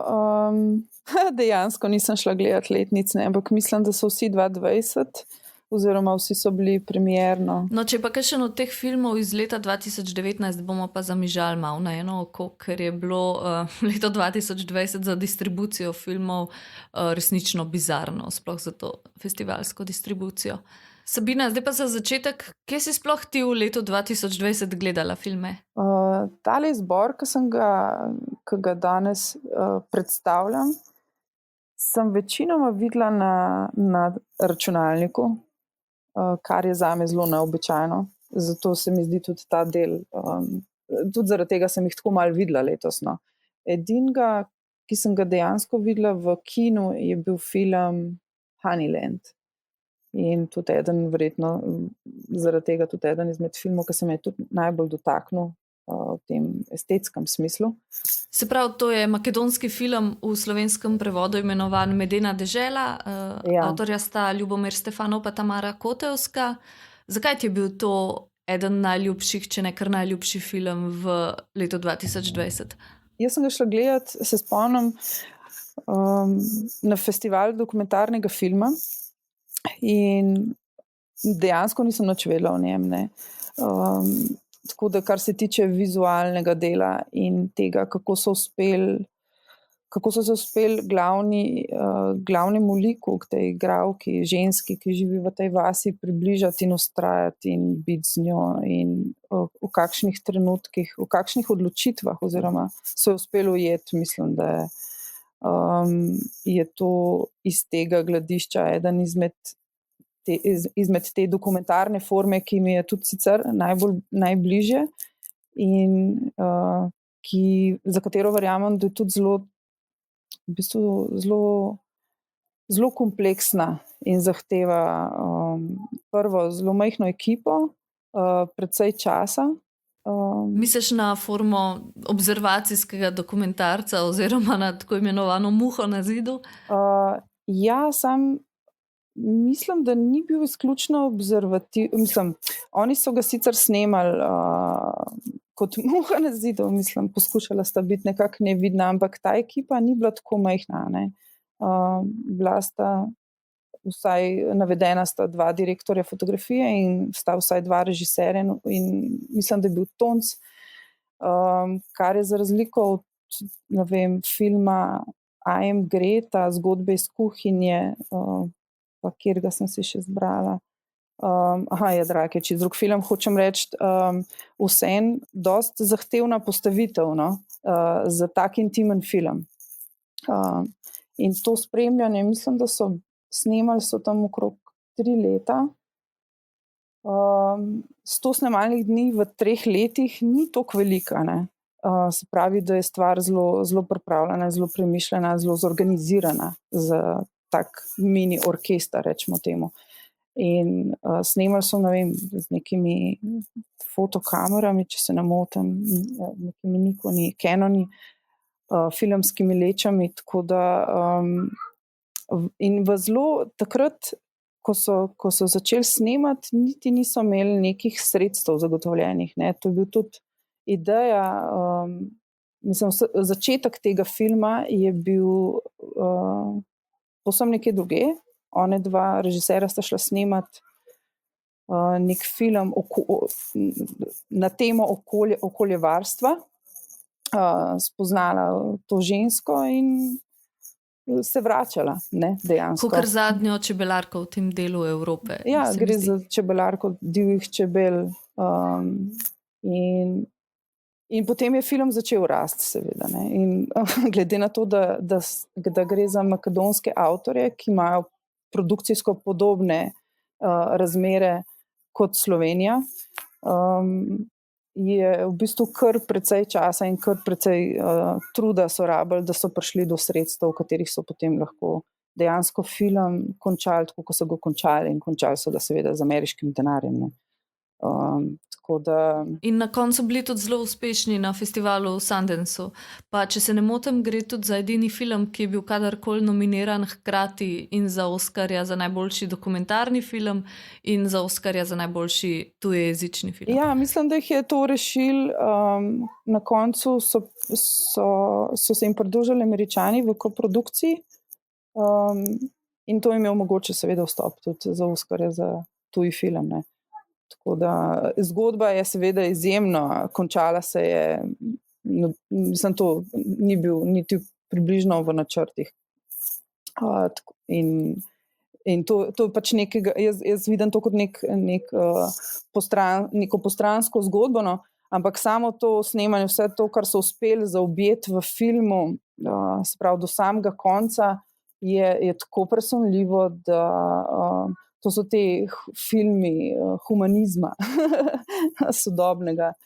dejansko nisem šla gledati letnic, ne, ampak mislim, da so vsi 2020, oziroma vsi so bili premierno. No, če pa kakšen od teh filmov iz leta 2019, bomo pa zamižali malo na eno oko, ker je bilo leto 2020 za distribucijo filmov resnično bizarno, sploh za to festivalsko distribucijo. Sabina, zdaj pa za začetek, kje si sploh ti v letu 2020 gledala filme? Tale izbor, ki ga danes predstavljam, sem večinoma videla na računalniku, kar je zame zelo neobičajno. Zato se mi zdi tudi ta del, tudi zaradi tega sem jih tako malo videla letos. No. Edinega, ki sem ga dejansko videla v kinu, je bil film Honeyland. In tudi eden, verjetno zaradi tega tudi eden izmed filmov, ki se me je tudi najbolj dotaknil v tem estetskem smislu. Se pravi, to je makedonski film v slovenskem prevodu imenovan Medena dežela. Ja. Avtorja sta Ljubomir Stefanov pa Tamara Kotevska. Zakaj ti je bil to eden najljubših, če ne kar najljubši film v letu 2020? Jaz sem ga šla gledati, se spomnim, na festival dokumentarnega filma in dejansko nisem nič vedela o njem. Ne. Tako da, kar se tiče vizualnega dela in tega, kako so se uspeli glavnemu liku, k tej igralki, ženski, ki živi v tej vasi, približati in ustrajati in biti z njo in v kakšnih trenutkih, v kakšnih odločitvah oziroma so jo uspeli ujeti. Mislim, da je to iz tega gledišča eden izmed te dokumentarne forme, ki mi je tudi sicer najbližje in za katero verjamem, da je tudi zelo kompleksna in zahteva prvo zelo majhno ekipo, precej časa. Misliš na formo observacijskega dokumentarca oziroma na tako imenovano muho na zidu? Ja, mislim, da ni bil izključno observativen. Oni so ga sicer snemali kot muha na zidu, poskušala sta biti nekako nevidna, ampak ta ekipa ni bila tako majhna. Bila sta vsaj navedena sta 2 direktorja fotografije in sta vsaj 2 režiserja in mislim, da je bil Tonc, kar je za razliko od, ne vem, filma I Am Greta, zgodbe iz kuhinje, pa kjerga sem si še zbrala. Drakeči, drug film, hočem reči, vseeno dosti zahtevna postavitev, no, za tak intimen film. In to spremljanje, mislim, da so snemali tam okrog 3 leta. 100 snemalnih dni v 3 letih ni toliko velika, ne. Se pravi, da je stvar zelo pripravljena, zelo premišljena, zelo zorganizirana za tak mini orkester, rečemo temu. In snemali so, ne vem, z nekimi fotokamerami, če se ne motim, nekimi Nikoni, Canoni, filmskimi lečami, tako da in v zelo takrat, ko so začeli snemati, niti niso imeli nekih sredstev zagotovljenih, ne. To je bil tudi ideja, začetek tega filma je bil povsem nekje drugje. One 2 režiserja sta šla snemati nek film na temo okoljevarstva, spoznala to žensko in se vračala, ne, dejansko. Kakor zadnjo čebelarko v tem delu Evrope. Ja, se mi gre zdi. za čebelarko divjih čebel. In potem je film začel rasti, seveda. Ne. In glede na to, da gre za makedonske avtorje, ki imajo produkcijsko podobne razmere kot Slovenija, je v bistvu kar precej časa in kar precej truda so rabili, da so prišli do sredstev, v katerih so potem lahko dejansko film končali, tako kot so ga končali, in končali so ga seveda z ameriškim denarjem. Ne. Tako da In na koncu bili tudi zelo uspešni na festivalu v Sundanceu. Pa če se ne motim, gre tudi za edini film, ki je bil kadarkoli nominiran hkrati in za Oskarja za najboljši dokumentarni film in za Oskarja za najboljši tujejezični film. ja, mislim, da jih je to rešil. Na koncu so se jim pridružili Američani v koprodukciji, in to jim je omogočilo seveda vstop tudi za Oskarja za tuji film. Ne. Tako da zgodba je seveda izjemna, končala se je, mislim, to ni bil niti približno v načrtih. In to pač nekega, jaz vidim to kot neko postransko zgodbo, no, ampak samo to snemanje, vse to, kar so uspeli zaobjeti v filmu, se pravi do samega konca, je tako presunljivo, da to so te filmi humanizma sodobnega,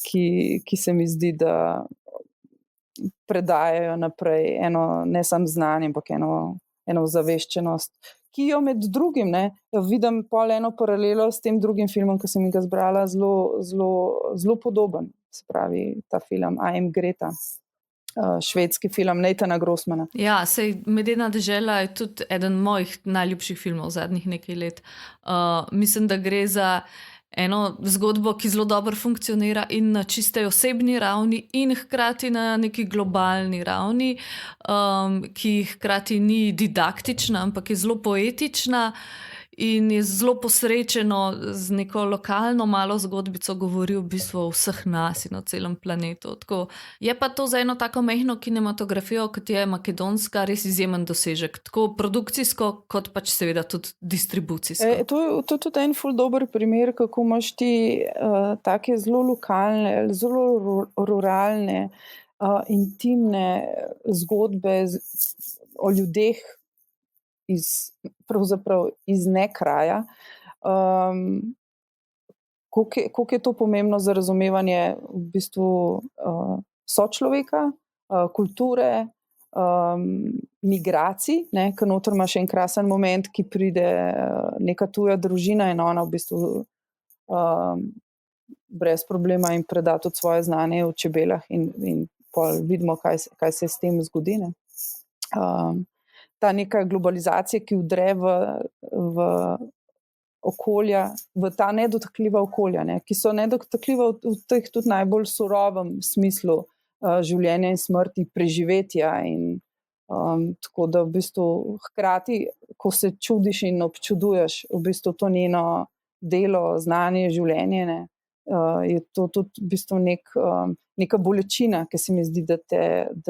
ki se mi zdi, da predajajo naprej eno ne samo znanje, ampak eno zaveščenost, ki jo med drugim, ne, vidim pol eno paralelo s tem drugim filmom, ki sem ga zbrala, zelo podoben. Se pravi, ta film I am Greta, švedski film Nathana Grossmana. Ja, sej Medena dežela je tudi eden mojih najljubših filmov zadnjih nekaj let. Mislim, da gre za eno zgodbo, ki zelo dobro funkcionira in na čiste osebni ravni in hkrati na neki globalni ravni, ki hkrati ni didaktična, ampak je zelo poetična in je zelo posrečeno z neko lokalno malo zgodbico govori v bistvu o vseh nas in o celem planetu. Tako, je pa to za eno tako majhno kinematografijo, kot je makedonska, res izjemen dosežek. Tako produkcijsko, kot pač seveda tudi distribucijsko. To je tudi en ful dober primer, kako imaš ti take zelo lokalne, zelo ruralne, intimne zgodbe o ljudeh, pravzaprav iz nekraja. Koliko je to pomembno za razumevanje v bistvu sočloveka, kulture, migracij, ne, ker noter imaš en krasen moment, ki pride neka tuja družina in ona v bistvu brez problema jim preda tudi svoje znanje o čebelah in pol vidimo, kaj se s tem zgodi. Ne. Ta neka globalizacija, ki vdre v okolja, v ta nedotakljiva okolja, ne, ki so nedotakljiva v teh tudi najbolj surovem smislu življenja in smrti, preživetja. In tako da v bistvu hkrati, ko se čudiš in občuduješ v bistvu to njeno delo, znanje, življenje, ne, je to tudi v bistvu neka bolečina, ki se mi zdi, da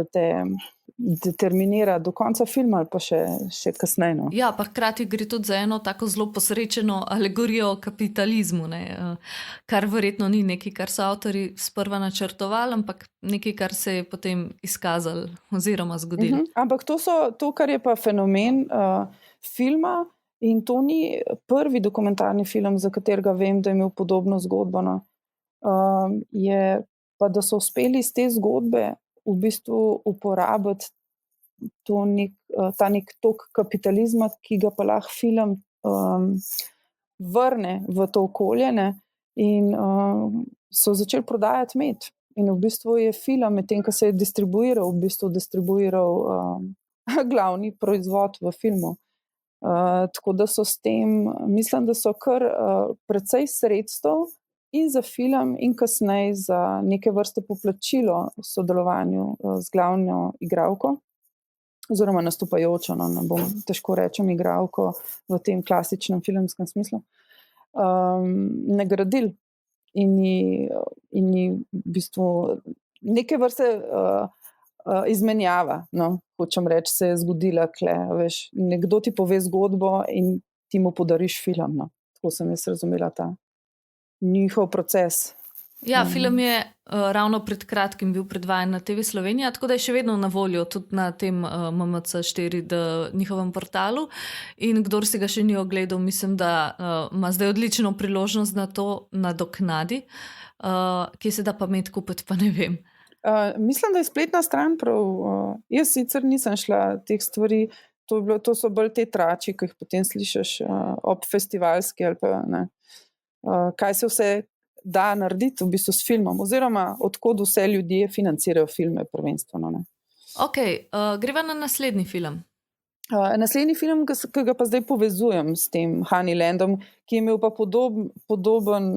te determinira do konca filma ali pa še kasneje. No. Ja, pa hkrati gre tudi za eno tako zelo posrečeno alegorijo o kapitalizmu, ne, kar verjetno ni nekaj, kar so avtorji sprva načrtovali, ampak nekaj, kar se je potem izkazalo oziroma zgodilo. Ampak to, kar je pa fenomen filma, in to ni prvi dokumentarni film, za katerega vem, da je imel podobno zgodbo, no, je pa, da so uspeli iz te zgodbe v bistvu uporabiti ta nek tok kapitalizma, ki ga pa lahko film vrne v to okolje, ne, in so začeli prodajati med. In v bistvu je film, medtem ko se je distribuiral glavni proizvod v filmu. Tako da so s tem, mislim, da so kar precej sredstev in za film in kasneje za neke vrste poplačilo v sodelovanju z glavno igralko oziroma nastopajočo, no, ne bom težko rečem igralko v tem klasičnem filmskem smislu. nagradili in ji v bistvu neke vrste izmenjava, no, hočem reči, se je zgodila kle, veš, nekdo ti pove zgodbo in ti mu podariš film, no. Tako sem jaz razumela ta njihov proces. Ja, film je ravno pred kratkim bil predvajan na TV Slovenija, tako da je še vedno na voljo tudi na tem MMC4D njihovem portalu in kdor si ga še ni ogledal, mislim, da ima zdaj odlično priložnost na to nadoknadi. Kje se da pa med kupiti, pa ne vem. Mislim, da je spletna stran prav. Jaz sicer nisem šla teh stvari, to so bolj te trači, ki jih potem slišiš ob festivalski ali pa ne. Kaj se vse da narediti v bistvu s filmom, oziroma odkod vse ljudje financirajo filme prvenstveno. Ne. Ok, greva na naslednji film. Naslednji film, ki ga pa zdaj povezujem s tem Honeylandom, ki je imel pa podoben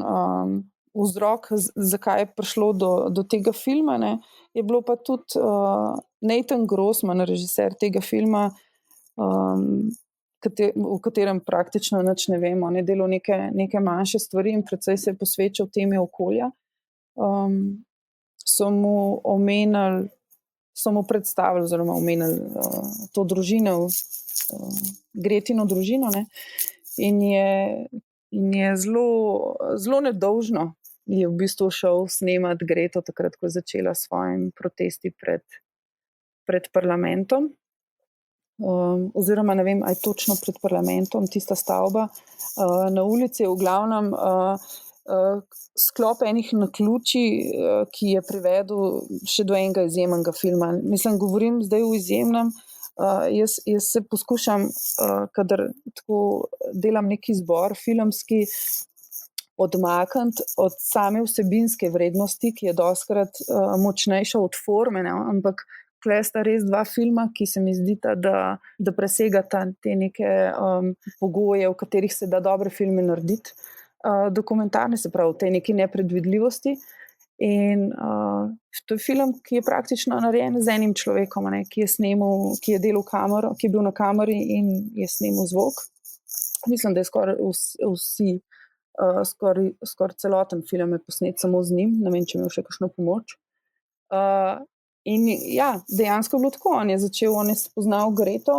vzrok, zakaj je prišlo do tega filma, ne, je bilo pa tudi Nathan Grossman, režiser tega filma, v katerem praktično nič ne vemo. On je delal neke manjše stvari in predvsej se je posvečal temi okolja. So mu predstavili oziroma omenili to družino, Gretino družino, ne? In je zelo nedolžno je v bistvu šel snemati Greto takrat, ko je začela s svojimi protesti pred parlamentom. Oziroma ne vem, aj točno pred parlamentom, tista stavba. Na ulici je v glavnem sklop enih naključij, ki je privedel še do enega izjemnega filma. Mislim, govorim zdaj o izjemnem. Jaz se poskušam, kadar tako delam neki izbor filmski, odmakniti od same vsebinske vrednosti, ki je dostikrat močnejša od forme, ne? Ampak tukaj sta res dva filma, ki se mi zdita, da presegata te neke pogoje, v katerih se da dobre filme narediti. Dokumentarne, se pravi, v tej neki nepredvidljivosti. In to je film, ki je praktično narejen z enim človekom, ne, ki je delal kamero, ki je bil na kameri in je snemal zvok. Mislim, da je skoraj celoten film je posnet samo z njim, ne vem, če imel še kakšno pomoč. In ja, dejansko je bilo tako, on je spoznal Greto,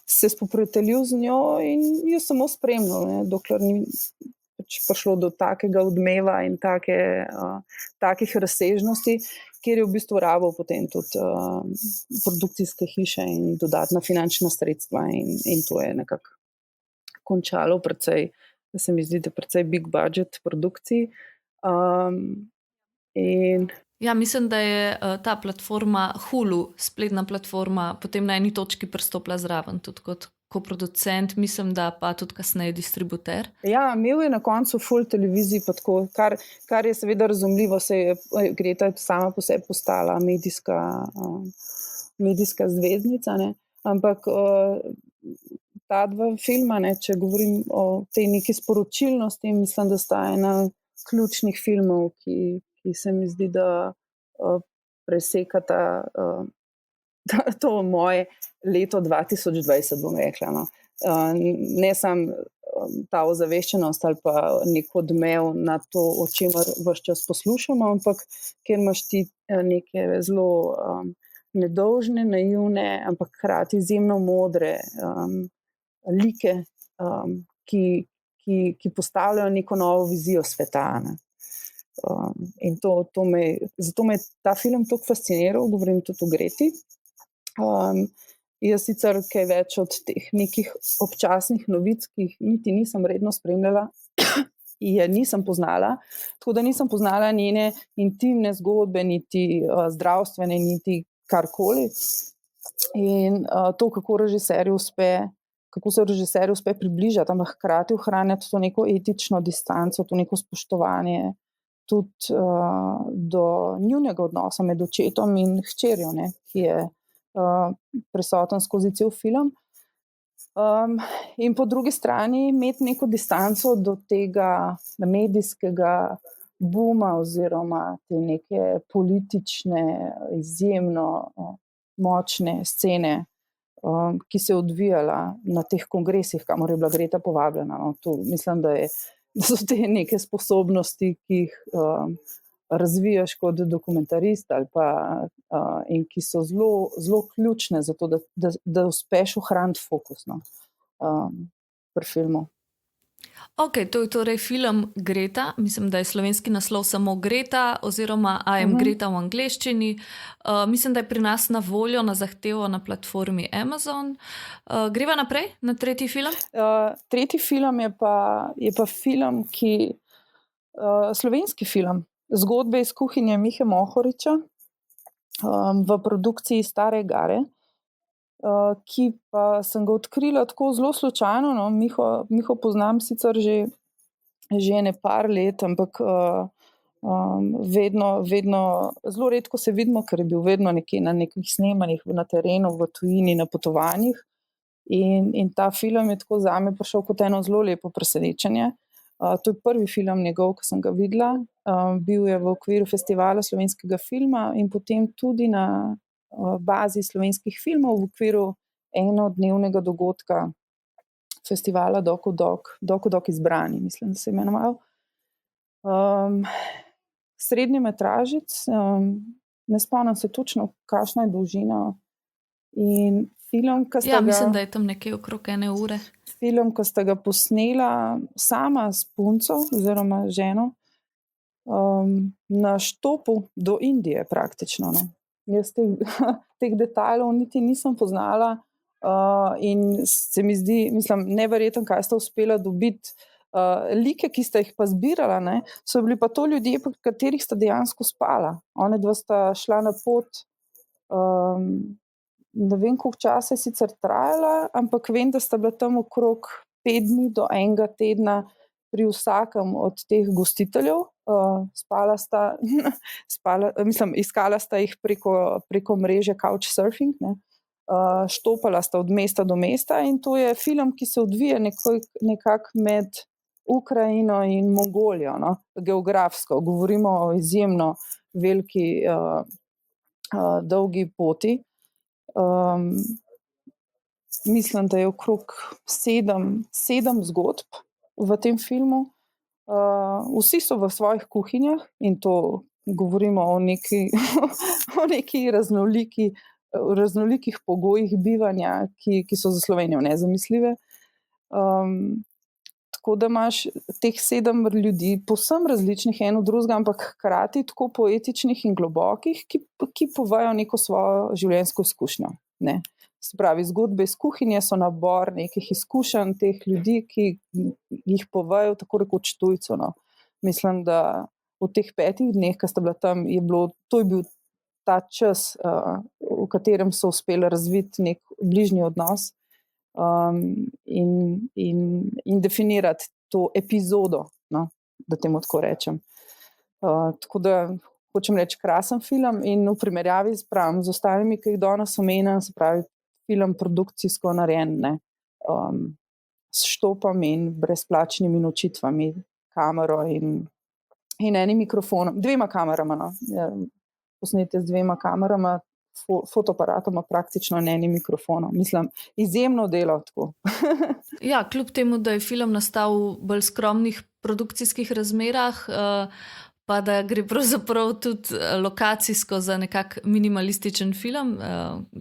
se spoprijateljil z njo in jo samo spremljal, ne, dokler ni prišlo do takega odmeva in takih razsežnosti, kjer je v bistvu rabil potem tudi produkcijske hiše in dodatna finančna sredstva in to je nekako končalo precej, da se mi zdi, da precej big budget produkciji. Ja, mislim, da je ta platforma Hulu, spletna platforma, potem na eni točki pristopila zraven, tudi kot koproducent, mislim, da pa tudi kasneje distributer. Ja, imel je na koncu full televiziji, pa tako, kar je seveda razumljivo, Greta je sama po sebi postala medijska zvezdnica, ne? Ampak ta dva filma, ne, če govorim o tej neki sporočilnosti, mislim, da sta ena ključnih filmov, ki se mi zdi, da presekata to moje leto 2020, bom rekla. No. Ne samo ta ozaveščenost ali pa nek odmev na to, o čemer ves čas poslušamo, ampak kjer imaš ti neke zelo nedolžne, naivne, ampak hkrati izjemno modre like, ki postavljajo neko novo vizijo sveta. Ne. In zato me ta film toliko fasciniral, govorim tudi o Greti. Jaz sicer kaj več od teh nekih občasnih novic, ki jih niti nisem redno spremljala, je nisem poznala, tako da nisem poznala njene intimne zgodbe, niti zdravstvene, niti karkoli. In to, kako se režiserju uspe približati, ampak hkrati ohranjati to neko etično distanco, to neko spoštovanje tudi do njunega odnosa med očetom in hčerjo, ne, ki je prisoten skozi cel film. In po drugi strani imeti neko distanco do tega medijskega buma oziroma te neke politične, izjemno močne scene ki se je odvijala na teh kongresih, kamor je bila Greta povabljena. No. To, mislim, da so te neke sposobnosti, ki jih razvijaš kot dokumentarist ali pa, in ki so zelo, zelo ključne za to, da uspeš ohraniti fokus, no, pri filmu. Ok, to je torej film Greta, mislim, da je slovenski naslov samo Greta oziroma I am Greta v angleščini. Mislim, da je pri nas na voljo na zahtevo na platformi Amazon. Greva naprej na tretji film? Tretji film je pa film, slovenski film, Zgodbe iz kuhinje Mihe Mohoriča, v produkciji Stare Gare, ki pa sem ga odkrila tako zelo slučajno. No. Miho poznam sicer že ne par let, ampak vedno, zelo redko se vidimo, ker je bil vedno nekje na nekih snemanjih na terenu, v tujini, na potovanjih. In ta film je tako zame prišel kot eno zelo lepo presenečenje. To je prvi film njegov, ki sem ga videla. Bil je v okviru festivala slovenskega filma in potem tudi na bazi slovenskih filmov v okviru enodnevnega dogodka festivala Dok izbrani, mislim, da se je imenoval. Srednjemetražic, ne spomnim se točno, kakšna je dolžina. In film, ki sta mislim, da je tam nekje okrog 1 ure. Film, ki sta ga posnela sama s punco oziroma ženo, na štopu do Indije praktično. Ne. Jaz teh detajlov niti nisem poznala, in se mi zdi, mislim, neverjetno, kaj sta uspela dobiti. Like, ki sta jih pa zbirala, ne, so bili pa to ljudje, pri katerih sta dejansko spala. One dva sta šla na pot, ne vem, koliko časa je sicer trajala, ampak vem, da sta bila tam okrog 5 dni do 1 tedna pri vsakem od teh gostiteljev. Iskala sta jih preko mreže Couchsurfing, ne. Štopala sta od mesta do mesta in to je film, ki se odvija nekako med Ukrajino in Mongolijo, no, geografsko. Govorimo o izjemno veliki, dolgi poti. Mislim, da je okrog 7 zgodb v tem filmu. Vsi so v svojih kuhinjah in to govorimo o neki raznolikih pogojih bivanja, ki so za Slovenijo nezamisljive. Tako da imaš teh 7 ljudi, povsem različnih en od drugega, ampak hkrati tako poetičnih in globokih, ki povejo neko svojo življenjsko izkušnjo. Ne. Se pravi, zgodbe iz kuhinje so nabor nekih izkušenj teh ljudi, ki jih povejo tako rekoč tujcu. No. Mislim, da v teh 5 dneh, ki sta bila tam, to je bil ta čas, v katerem so uspeli razviti nek bližnji odnos, in definirati to epizodo, no, da temu tako rečem. Tako da hočem reči, krasen film in v primerjavi z ostalimi, ki jih danes omenjam, se pravi, film produkcijsko narejen, ne, s štopami in brezplačnimi nočitvami, kamero in enim mikrofonom, 2 kamerama, no. Posnete z 2 kamerama, fotoaparatoma praktično in enim mikrofonom. Mislim, izjemno delo tako. Ja, kljub temu, da je film nastal v bolj skromnih produkcijskih razmerah, pa da gre pravzaprav tudi lokacijsko za nekak minimalističen film,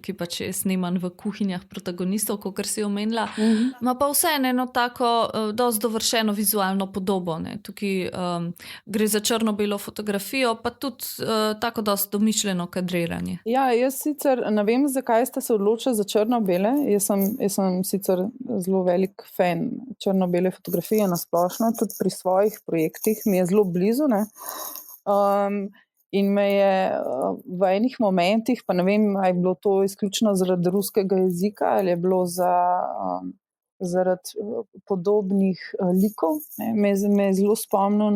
ki pač je sneman v kuhinjah protagonistov, kakor si omenila, ima pa vseeno eno tako dosti dovršeno vizualno podobo. Ne. Tukaj gre za črno-belo fotografijo, pa tudi tako dosti domišljeno kadriranje. Ja, jaz sicer ne vem, zakaj sta se odločili za črno-bele. Jaz sem sicer zelo velik fan črno-bele fotografije na splošno, tudi pri svojih projektih mi je zelo blizu, ne. In me je v enih momentih, pa ne vem, ali je bilo to izključno zaradi ruskega jezika ali je bilo zaradi podobnih likov, ne, me je zelo spomnil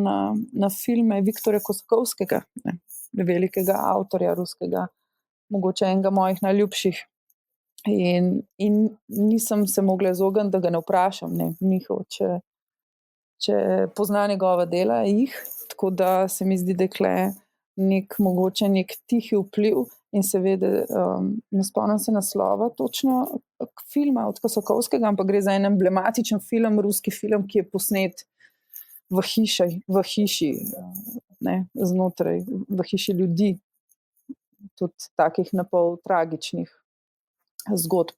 na filme Viktorja Kosakovskega, ne, velikega avtorja ruskega, mogoče enega mojih najljubših. In nisem se mogla izogniti, da ga ne vprašam, ne, Miho, če pozna njegova dela, jih. Tako da se mi zdi, da je mogoče nek tihi vpliv. in se ve, da ne spomnim se naslova točno filma od Kosakovskega, ampak gre za en emblematičen film, ruski film, ki je posnet v hiši, ne, znotraj, v hiši ljudi, tudi takih napol tragičnih zgodb.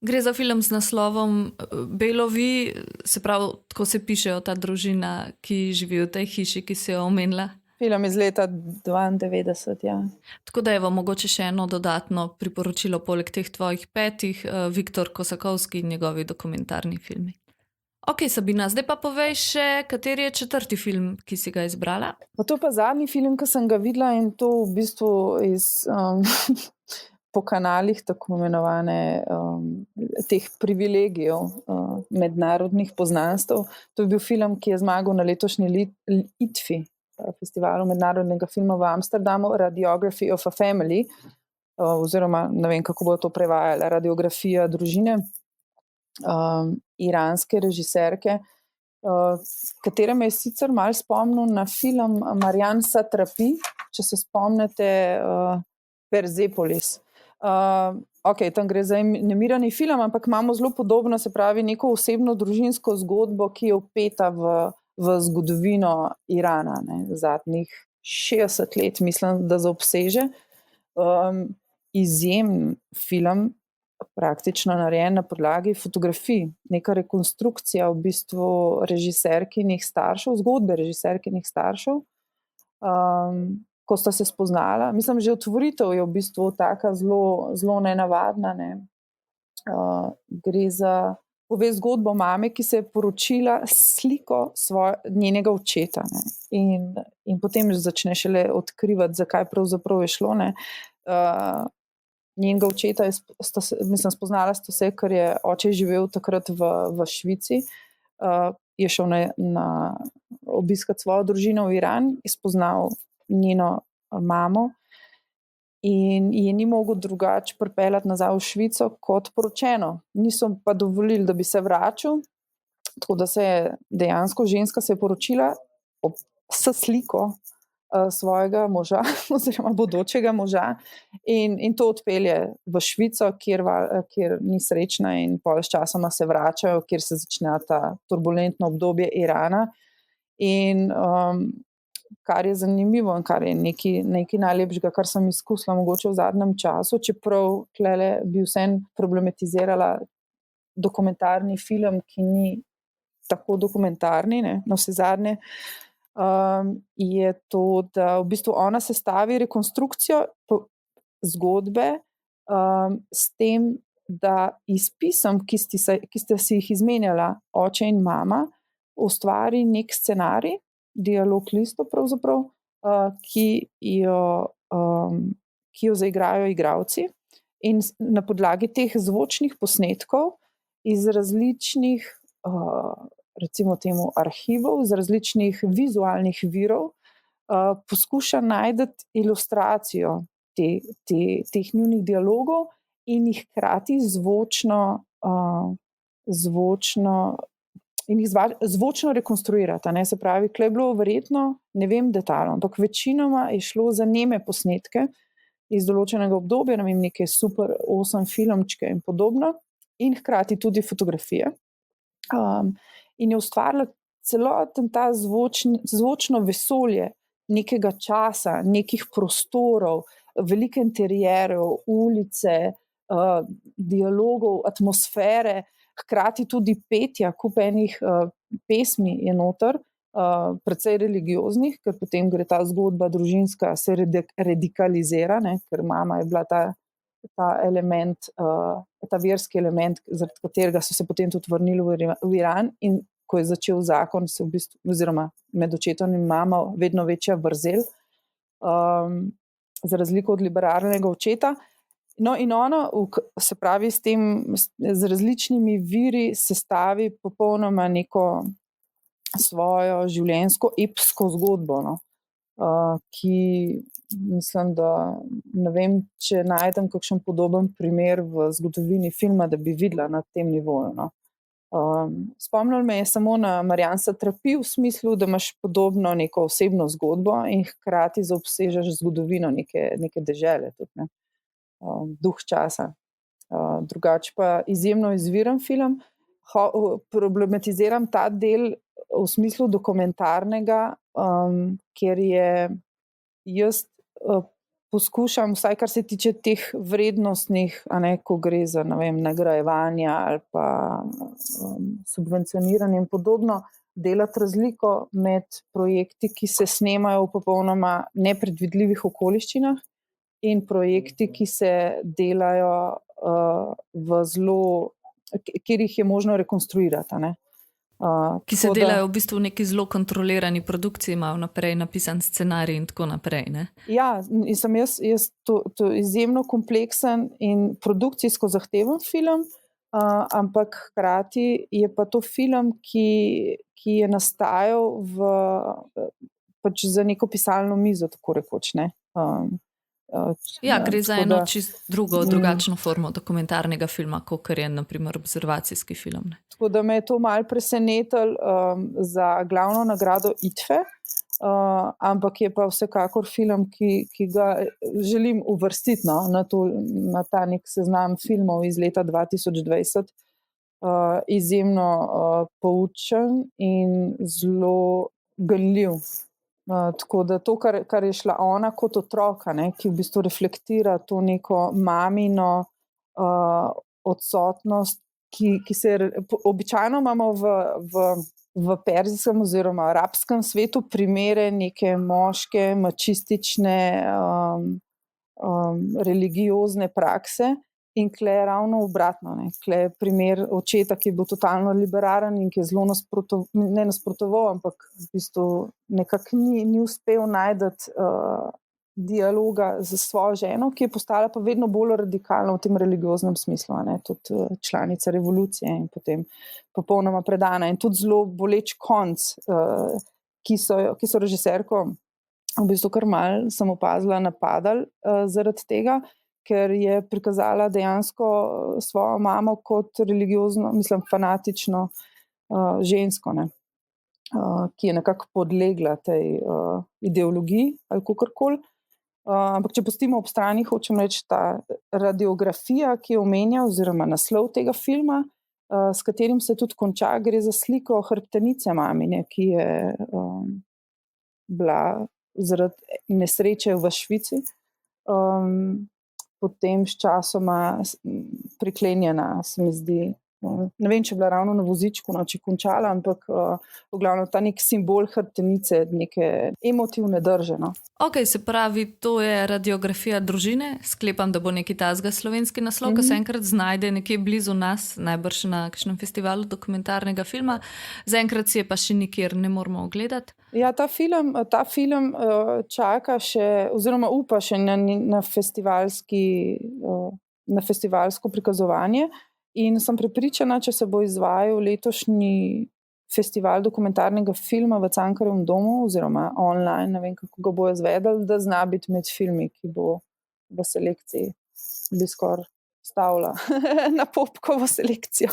Gre za film z naslovom Belovi, se pravi, tako se piše o ta družina, ki živi v tej hiši, ki si jo omenila. Film iz leta 92, ja. Tako da je vam mogoče še eno dodatno priporočilo poleg teh tvojih 5, Viktor Kosakovski in njegovi dokumentarni filmi. Ok, Sabina, zdaj pa povej še, kateri je 4. film, ki si ga izbrala? Pa to pa zadnji film, ki sem ga videla, in to v bistvu iz po kanalih tako imenovane teh privilegijev mednarodnih poznanstv. To je bil film, ki je zmagal na letošnji ITFI, festivalu mednarodnega filma v Amsterdamu, Radiography of a Family, oziroma ne vem, kako bo to prevajala, radiografija družine, iranske režiserke, katera me je sicer malo spomnil na film Marjan Satrapi, če se spomnite, Persepolis. Ok, tam gre za animirani film, ampak imamo zelo podobno, se pravi, neko osebno družinsko zgodbo, ki je vpeta v zgodovino Irana, ne, zadnjih 60 let, mislim, da zaobseže. Izjemen film, praktično narejen na podlagi fotografij, neka rekonstrukcija v bistvu režiserkinih staršev, zgodbe režiserkinih staršev, ko sta se spoznala. Mislim, že otvoritev je v bistvu taka zelo nenavadna. Ne. Gre za pove zgodbo mame, ki se je poročila s sliko njenega očeta. Ne. In potem začne šele odkrivati, zakaj pravzaprav je šlo. Ne. Njenega očeta spoznala sta se, ker je oče živel takrat v Švici, je šel na obiskat svojo družino v Iran, je spoznal njeno mamo in je ni mogel drugače pripeljati nazaj v Švico kot poročeno. Niso pa dovolili, da bi se vračal, tako da se je dejansko ženska se je poročila s sliko svojega moža oziroma bodočega moža in to odpelje v Švico, kjer ni srečna in pol s časoma se vračajo, kjer se začne ta turbulentno obdobje Irana. In kar je zanimivo in kar je nekaj najlepšega, kar sem izkusila mogoče v zadnjem času, čeprav tlele bi vsem problematizirala dokumentarni film, ki ni tako dokumentarni, ne, na vse zadnje, je to, da v bistvu ona sestavi rekonstrukcijo zgodbe s tem, da iz pisem, ki ste si jih izmenjala oče in mama, ustvari nek scenarij, dialog listo pravzaprav, ki jo zaigrajo igralci, in na podlagi teh zvočnih posnetkov iz različnih recimo temu arhivov, iz različnih vizualnih virov, poskuša najti ilustracijo teh njunih dialogov in jih hkrati zvočno rekonstruirati. Ne? Se pravi, kle je bilo verjetno, ne vem detajlno, ampak večinoma je šlo za neme posnetke iz določenega obdobja, ne vem, neke super 8 filmčke in podobno, in hkrati tudi fotografije. In je ustvarila celoten ta zvočno vesolje nekega časa, nekih prostorov, veliko interierjev, ulice, dialogov, atmosfere, hkrati tudi petja, kup enih pesmi je noter, precej religioznih, ker potem gre ta zgodba družinska, se radikalizira, ne, ker mama je bila ta element, ta verski element, zaradi katerega so se potem tudi vrnili v Iran, in ko je začel zakon, se v bistvu, oziroma med očetom in mamo, vedno večja vrzel, za razliko od liberalnega očeta. No, in ona, se pravi, z različnimi viri sestavi popolnoma neko svojo življenjsko epsko zgodbo, no, ki mislim, da ne vem, če najdem kakšen podoben primer v zgodovini filma, da bi videla na tem nivoju. No. Spomnil me je samo na Marjan Satrapi v smislu, da imaš podobno neko osebno zgodbo in hkrati zaobsežeš zgodovino neke dežele. Tudi, ne. Duh časa. Drugače pa izjemno izviren film. Problematiziram ta del v smislu dokumentarnega, ker je jaz poskušam, vsaj kar se tiče teh vrednostnih, ko gre za nagrajevanja ali pa subvencioniranje in podobno, delati razliko med projekti, ki se snemajo v popolnoma nepredvidljivih okoliščinah, in projekti, ki se delajo kjer jih je možno rekonstruirati. Ki se delajo v bistvu v neki zelo kontrolirani produkciji, imajo naprej napisan scenarij in tako naprej. Ne? Ja, in sem jaz to izjemno kompleksen in produkcijsko zahteven film, ampak hkrati je pa to film, ki je nastajal pač za neko pisalno mizo, tako rekoč. Ne? Ja, gre za eno čisto drugačno formo dokumentarnega filma, kot je na primer observacijski film. Ne? Tako da me je to malo presenetilo za glavno nagrado ITFE, ampak je pa vsekakor film, ki ga želim uvrstiti na ta nek seznam filmov iz leta 2020. Izjemno poučen in zelo ganljiv. Tako da to, kar je šla ona kot otroka, ki v bistvu reflektira to neko mamino odsotnost, ki se običajno imamo v perzijskem oziroma arabskem svetu primere neke moške, mačistične, religiozne prakse, in kle je ravno obratno. Kle je primer očeta, ki je bil totalno liberaren in ki je zelo nasprotoval, ampak v bistvu nekako ni uspel najti dialoga z svojo ženo, ki je postala pa vedno bolj radikalna v tem religioznem smislu, tudi članica revolucije in potem popolnoma predana. In tudi zelo boleč konc, ki so režiserko v bistvu kar malo, sem opazila, napadali zaradi tega, ker je prikazala dejansko svojo mamo kot religiozno, fanatično žensko, ki je nekako podlegla tej ideologiji ali kakorkoli. Ampak če pustimo ob strani, hočem reči, ta radiografija, ki jo omenja, oziroma naslov tega filma, s katerim se tudi konča, gre za sliko hrbtenice mamine, ki je bila zaradi nesreče v Švici potem s časoma priklenjena, se mi zdi. Ne vem, če je bila ravno na vozičku, če končala, ampak v glavnem ta nek simbol hrbtenice, neke emotivne drže. Ok, se pravi, to je radiografija družine. Sklepam, da bo neki tazga slovenski naslov, ki se enkrat znajde nekje blizu nas, najbrž na kakšnem festivalu dokumentarnega filma. Zaenkrat si je pa še nikjer ne moramo ogledati. Ja, ta film čaka še, oziroma upa še na festivalsko prikazovanje. In sem prepričana, če se bo izvajal letošnji festival dokumentarnega filma v Cankarjevem domu oziroma online, ne vem, kako ga bo izvedel, da zna biti med filmi, ki bo v selekciji, bi skoraj stavila na Popkovo selekcijo.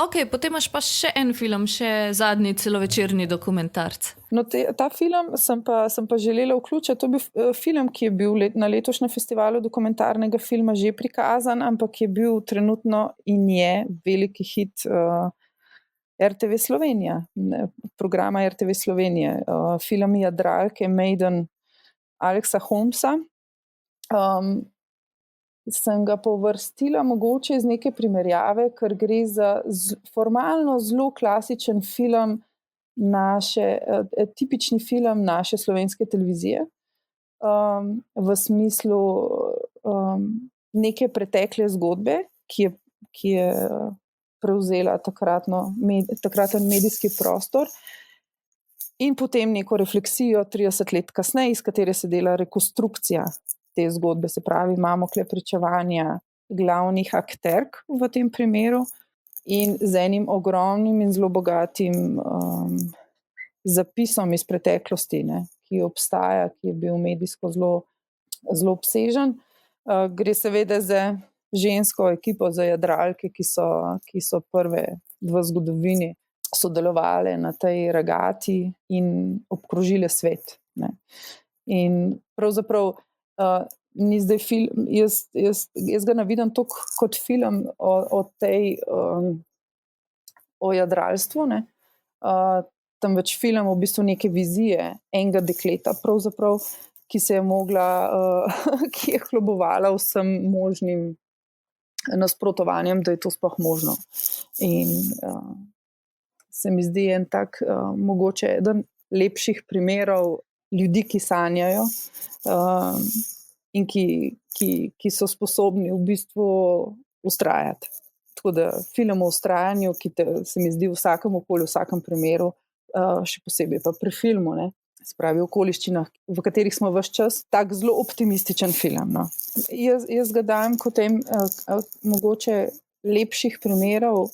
Ok, potem imaš pa še en film, še zadnji celovečerni dokumentarc. No, ta film sem pa želela vključiti. To je bil film, ki je bil na letošnjem festivalu dokumentarnega filma že prikazan, ampak je bil trenutno in je veliki hit RTV Slovenija, programa RTV Slovenije. Film Jadralke Maiden Alexa Holmesa. Sem ga povrstila mogoče iz neke primerjave, ker gre za formalno zelo klasičen film tipični film naše slovenske televizije, v smislu neke pretekle zgodbe, ki je prevzela takraten medijski prostor, in potem neko refleksijo 30 let kasneje, iz katere se dela rekonstrukcija te zgodbe. Se pravi, imamo kle pričevanja glavnih akterk v tem primeru in z enim ogromnim in zelo bogatim zapisom iz preteklosti, ki obstaja, ki je bil medijsko zelo obsežen. Gre seveda za žensko ekipo, za jadralke, ki so prve v zgodovini sodelovale na tej regati in obkrožile svet. In pravzaprav ni zdaj film, jaz ga ne vidim toliko kot film o tej, o jadralstvu, ne, temveč film v bistvu neke vizije enega dekleta pravzaprav, ki se je mogla, ki je klobovala vsem možnim nasprotovanjem, da je to sploh možno. In se mi zdi en tak, mogoče eden lepših primerov ljudi, ki sanjajo, in ki so sposobni v bistvu ustrajati. Tako da film o ustrajanju, ki se mi zdi v vsakem okolju, v vsakem primeru, še posebej pa pri filmu, ne, se pravi v okoliščinah, v katerih smo ves čas, tak zelo optimističen film. No. Jaz ga dajem kot mogoče lepših primerov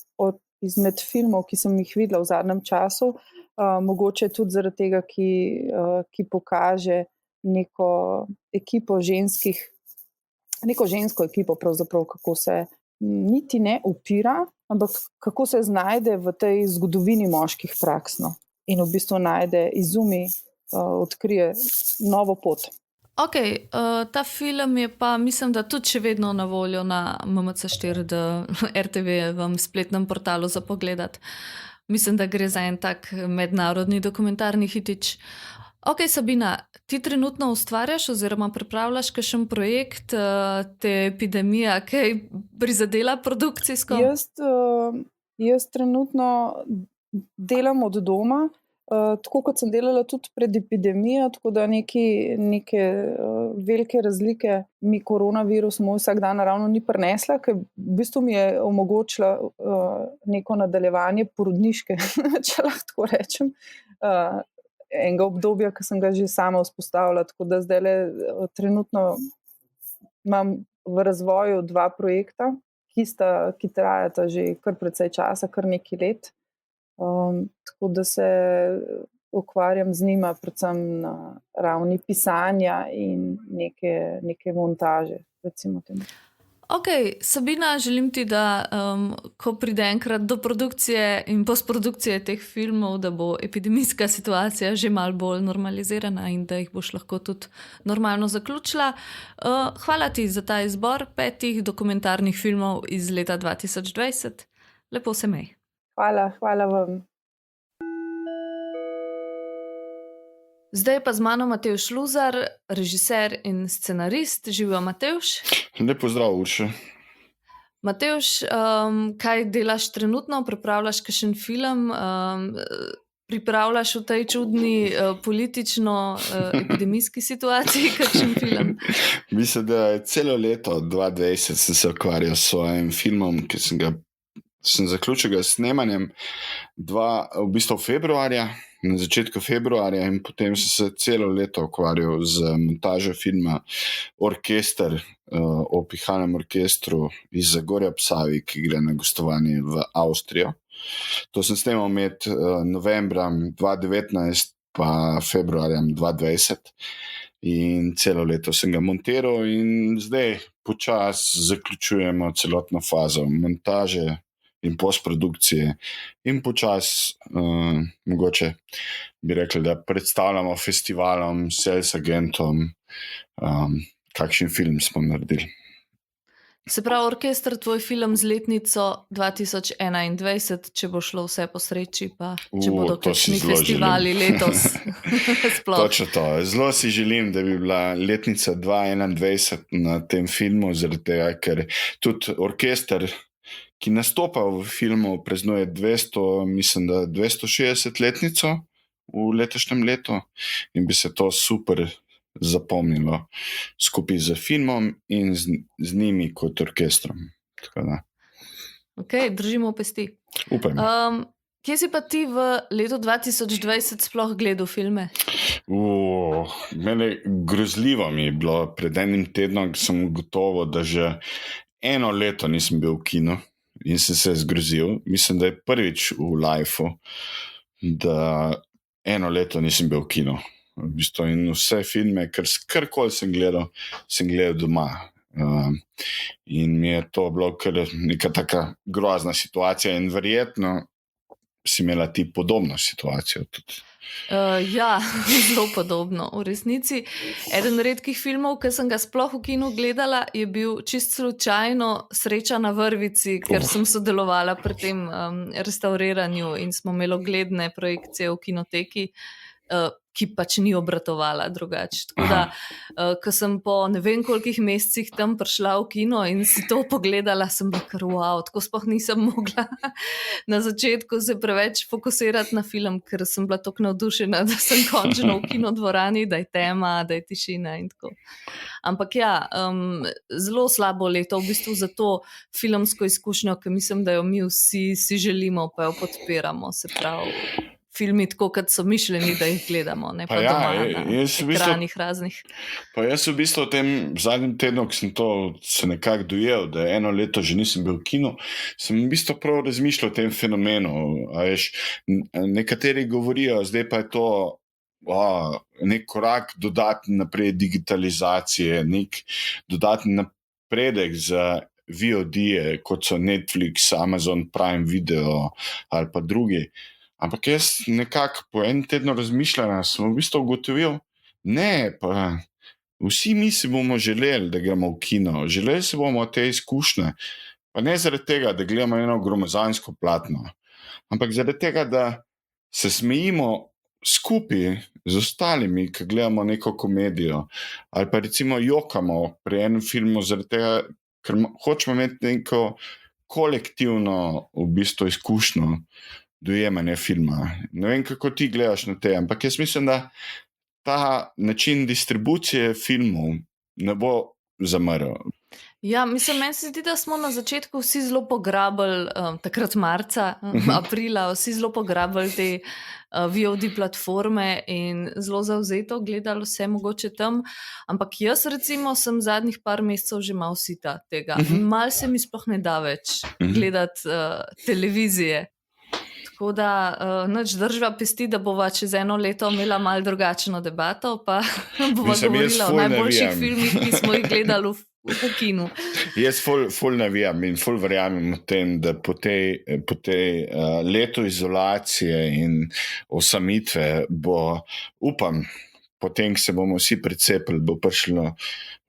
izmed filmov, ki sem jih videla v zadnjem času, mogoče tudi zaradi tega, ki pokaže neko ekipo ženskih, neko žensko ekipo pravzaprav, kako se niti ne upira, ampak kako se znajde v tej zgodovini moških praks, no. In v bistvu najde, izumi, odkrije novo pot. Ok, ta film je pa, mislim, da tudi še vedno na voljo na MMC4, RTV-jevem spletnem portalu za pogledat. Mislim, da gre za en tak mednarodni dokumentarni hitič. Ok, Sabina, ti trenutno ustvarjaš oziroma pripravljaš kakšen projekt, te epidemija, kaj prizadela produkcijsko? Jaz trenutno delam od doma, tako kot sem delala tudi pred epidemijo, tako da neke velike razlike mi koronavirus moj vsak dan naravno ni prinesla, ker v bistvu mi je omogočila neko nadaljevanje porodniške, če lahko tako rečem, enega obdobja, ki sem ga že sama vzpostavila, tako da zdajle trenutno imam v razvoju 2 projekta, ki trajata že kar precej časa, kar nekaj let. Tako da se ukvarjam z njima predvsem na ravni pisanja in neke montaže, recimo temu. Ok, Sabina, želim ti, da ko pride enkrat do produkcije in postprodukcije teh filmov, da bo epidemijska situacija že malo bolj normalizirana in da jih boš lahko tudi normalno zaključila. Hvala ti za ta izbor 5 dokumentarnih filmov iz leta 2020. Lepo se mej. Hvala vam. Zdaj pa z mano Matevž Luzar, režiser in scenarist. Živijo, Matevž. Lep pozdrav, Urša. Matevž, kaj delaš trenutno? Pripravljaš kakšen film? Pripravljaš v tej čudni politično-epidemijski situaciji kakšen film? Mislim, da je celo leto 2020 sem se ukvarjal s svojim filmom, ki sem zaključil ga s snemanjem v bistvu februarja, na začetku februarja, in potem sem se celo leto ukvarjal z montažo filma Orkester, o pihalnem orkestru iz Zagorja ob Savi, ki gre na gostovanje v Avstrijo. To sem snemal med novembrom 2019 pa februarjem 2020 in celo leto sem ga montiral in zdaj počasi zaključujemo celotno fazo montaže in postprodukcije in počasi, mogoče bi rekli, da predstavljamo festivalom, sales agentom, kakšen film smo naredili. Se pravi, Orkester, tvoj film z letnico 2021, če bo šlo vse po sreči, pa če bodo kakšni festivali letos. Točno to. Zelo si želim, da bi bila letnica 2021 na tem filmu, zaradi tega, ker tudi Orkester, ki nastopa v filmu, praznuje 260 letnico v letošnjem letu in bi se to super zapomnilo skupaj z filmom in z njimi kot orkestrom. Tako da. Ok, držimo pesti. Upajmo. Kje si pa ti v letu 2020 sploh gledal filme? Mene grozljivo mi je bilo. Pred enim tednom sem gotovo, da že 1 leto nisem bil v kinu in sem se zgrozil. Mislim, da je prvič v lifeu, da 1 leto nisem bil v kinu. V bistvu in vse filme, karkoli sem gledal doma. In mi je to bilo kar neka taka grozna situacija in verjetno si imela ti podobno situacijo tudi. Ja, zelo podobno. V resnici, eden redkih filmov, ki sem ga sploh v kinu gledala, je bil čisto slučajno Sreča na vrvici, ker sem sodelovala pri tem restauriranju in smo imeli ogledne projekcije v kinoteki, ki pač ni obratovala drugače. Tako da, ko sem po ne vem kolikih mesecih tam prišla v kino in si to pogledala, sem bila kar wow, tako sploh nisem mogla na začetku se preveč fokusirati na film, ker sem bila tako navdušena, da sem končno v kinodvorani, da je tema, da je tišina in tako. Ampak ja, zelo slabo leto v bistvu za to filmsko izkušnjo, ki mislim, da jo mi vsi si želimo, pa jo podpiramo, se pravi filmi tako, kot so mišljeni, da jih gledamo, ne pa Pa ja, doma jaz na v bistvu- ekranih raznih. Pa jaz v bistvu v tem zadnjem tednu, ko sem to se nekako dojel, da eno leto že nisem bil v kinu, sem v bistvu prav razmišljal o tem fenomenu. A veš, nekateri govorijo, zdaj pa je to nek korak dodatni naprej digitalizacije, nek dodatni napredek za VOD-je, kot so Netflix, Amazon Prime Video ali pa drugi. Ampak jaz nekako po enem tednu razmišljanja sem v bistvu ugotovil, ne, pa vsi mi si bomo želeli, da gremo v kino, želeli si bomo te izkušnje, pa ne zaradi tega, da gledamo eno gromozansko platno, ampak zaradi tega, da se smejimo skupaj z ostalimi, ki gledamo neko komedijo, ali pa recimo jokamo pri enem filmu zaradi tega, ker hočemo imeti neko kolektivno v bistvu izkušnjo dojemanje filma. Ne vem, kako ti gledaš na te, ampak jaz mislim, da ta način distribucije filmov ne bo zamrl. Ja, mislim, meni se zdi, da smo na začetku vsi zelo pograbili, takrat marca, aprila, vsi zelo pograbili te VOD platforme in zelo zavzeto gledali vse mogoče tam, ampak jaz recimo sem zadnjih par mesecev že malo sita tega. Mal se mi sploh ne da več gledati televizije. Tako da nič držva pesti, da bova čez eno leto imela malo drugačno debato, pa bova Mislim, jaz govorila o ful najboljših navijam. filmih, ki smo jih gledali v kinu. Jaz ful navijam in ful verjamem v tem, da po tej letu izolacije in osamitve bo, upam, potem, ko se bomo vsi precepili, bo prišlo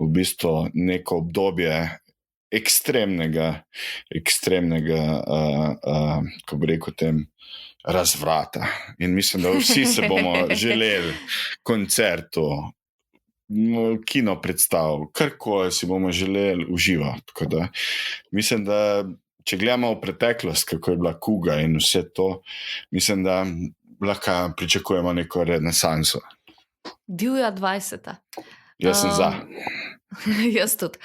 v bistvu neko obdobje ekstremnega, kako bi rekel tem, razvrata. In mislim, da vsi se bomo želeli koncertov, kino predstav, karkoli si bomo želeli uživati. Tako da mislim, da če gledamo v preteklost, kako je bila kuga in vse to, mislim, da lahko pričakujemo neko renesanso. Divja 20. Jaz sem za. Jaz tudi.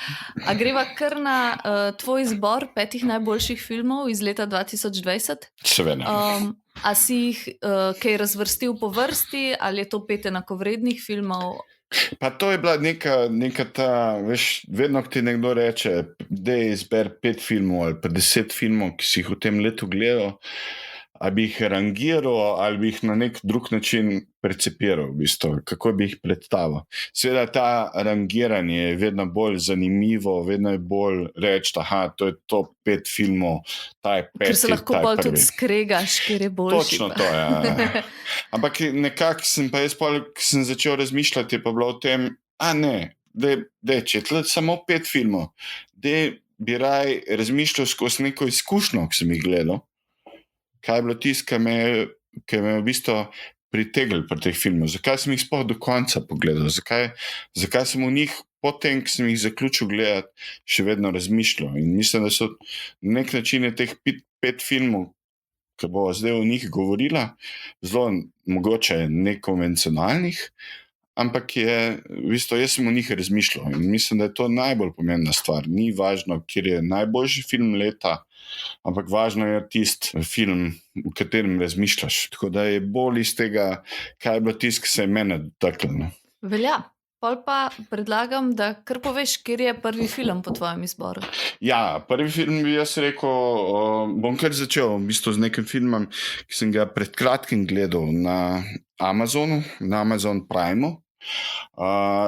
A greva kar na tvoj izbor 5 najboljših filmov iz leta 2020? Seveda. A si jih kaj razvrstil po vrsti, ali je to 5 enakovrednih filmov? Pa to je bila neka ta, veš, vedno ti nekdo reče, da izber 5 filmov ali pa 10 filmov, ki si jih v tem letu gledal, ali bi jih rangiral, ali bi jih na nek drug način percepiral, v bistvu, kako bi jih predstavil. Seveda ta rangiranje je vedno bolj zanimivo, vedno je bolj reči, to je top 5 filmov, ta je 5. Ker se lahko bolj tudi skregaš, ker je boljši. Točno to, ja. Ampak nekako sem pa jaz, ko sem začel razmišljati, je pa bilo o tem, če je tle samo 5 filmov, da bi raj razmišljal skozi neko izkušnjo, ki sem jih gledal, kaj je bilo tisto, ki me je v bistvu pritegnil pri teh filmov, zakaj sem jih sploh do konca pogledal, zakaj sem v njih potem, ko sem jih zaključil gledati, še vedno razmišljal. In mislim, da so na nek način teh 5 filmov, ki bo zdaj o njih govorila, zelo mogoče nekonvencionalnih, ampak je, v bistvu, jaz sem o njih razmišljal in mislim, da je to najbolj pomembna stvar. Ni važno, kjer je najboljši film leta, ampak važno je tisti film, v katerem razmišljaš. Tako da je bolj iz tega, kaj je bilo tisto, ki se je mene dotaknilo. Velja. Pol pa predlagam, da kar poveš, kjer je prvi film po tvojem izboru. Ja, prvi film bi jaz rekel, bom kar začel v bistvu z nekim filmom, ki sem ga pred kratkim gledal na Amazonu, na Amazon Primeu,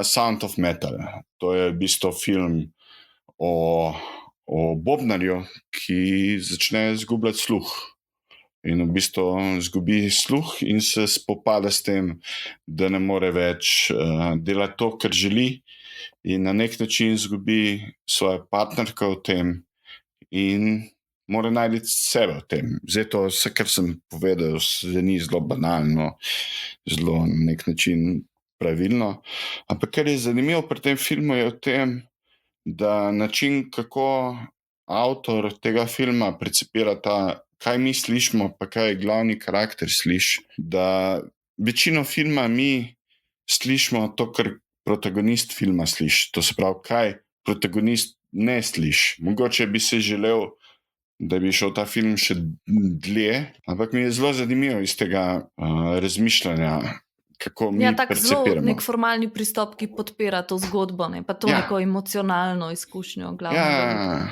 Sound of Metal. To je v bistvu film o bobnarju, ki začne izgubljati sluh. in v bistvu izgubi sluh in se spopada s tem, da ne more več delati to, kar želi, in na nek način izgubi svojo partnerko v tem in mora najti sebe v tem. Zdaj to vse, kar sem povedal, zveni zelo banalno, zelo na nek način pravilno, ampak kar je zanimivo pri tem filmu je v tem, da način, kako avtor tega filma percipira kaj mi slišimo, pa kaj glavni karakter sliši, da večino filma mi slišimo to, kar protagonist filma sliši. To se pravi, kaj protagonist ne sliši. Mogoče bi se želel, da bi šel ta film še dlje, ampak mi je zelo zanimivo iz tega razmišljanja, kako mi tako zelo percipiramo. nek formalni pristop, ki podpira to zgodbo, ne? Pa to neko emocionalno izkušnjo glavnega.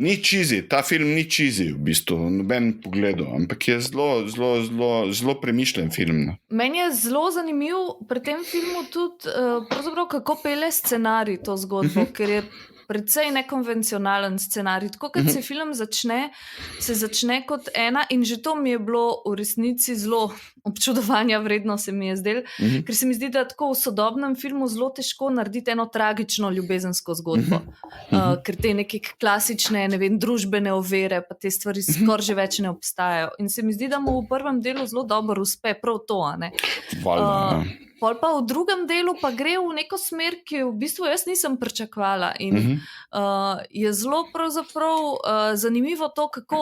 Ni cheesy, ta film ni cheesy v bistvu, noben pogledu, ampak je zelo premišljen film. Meni je zelo zanimiv pri tem filmu tudi, pravzaprav, kako pelje scenarij to zgodbo, ker je precej nekonvencionalen scenarij. Tako kot se film začne, se začne kot ena in že to mi je bilo v resnici zelo občudovanja vredno, se mi je zdelo, ker se mi zdi, da tako v sodobnem filmu zelo težko narediti eno tragično ljubezensko zgodbo, ker te neke klasične, ne vem, družbene ovire, pa te stvari skoraj že več ne obstajajo. In se mi zdi, da mu v prvem delu zelo dobro uspe prav to, a ne. Pol pa v drugem delu pa gre v neko smer, ki v bistvu jaz nisem pričakovala in je zelo pravzaprav zanimivo to, kako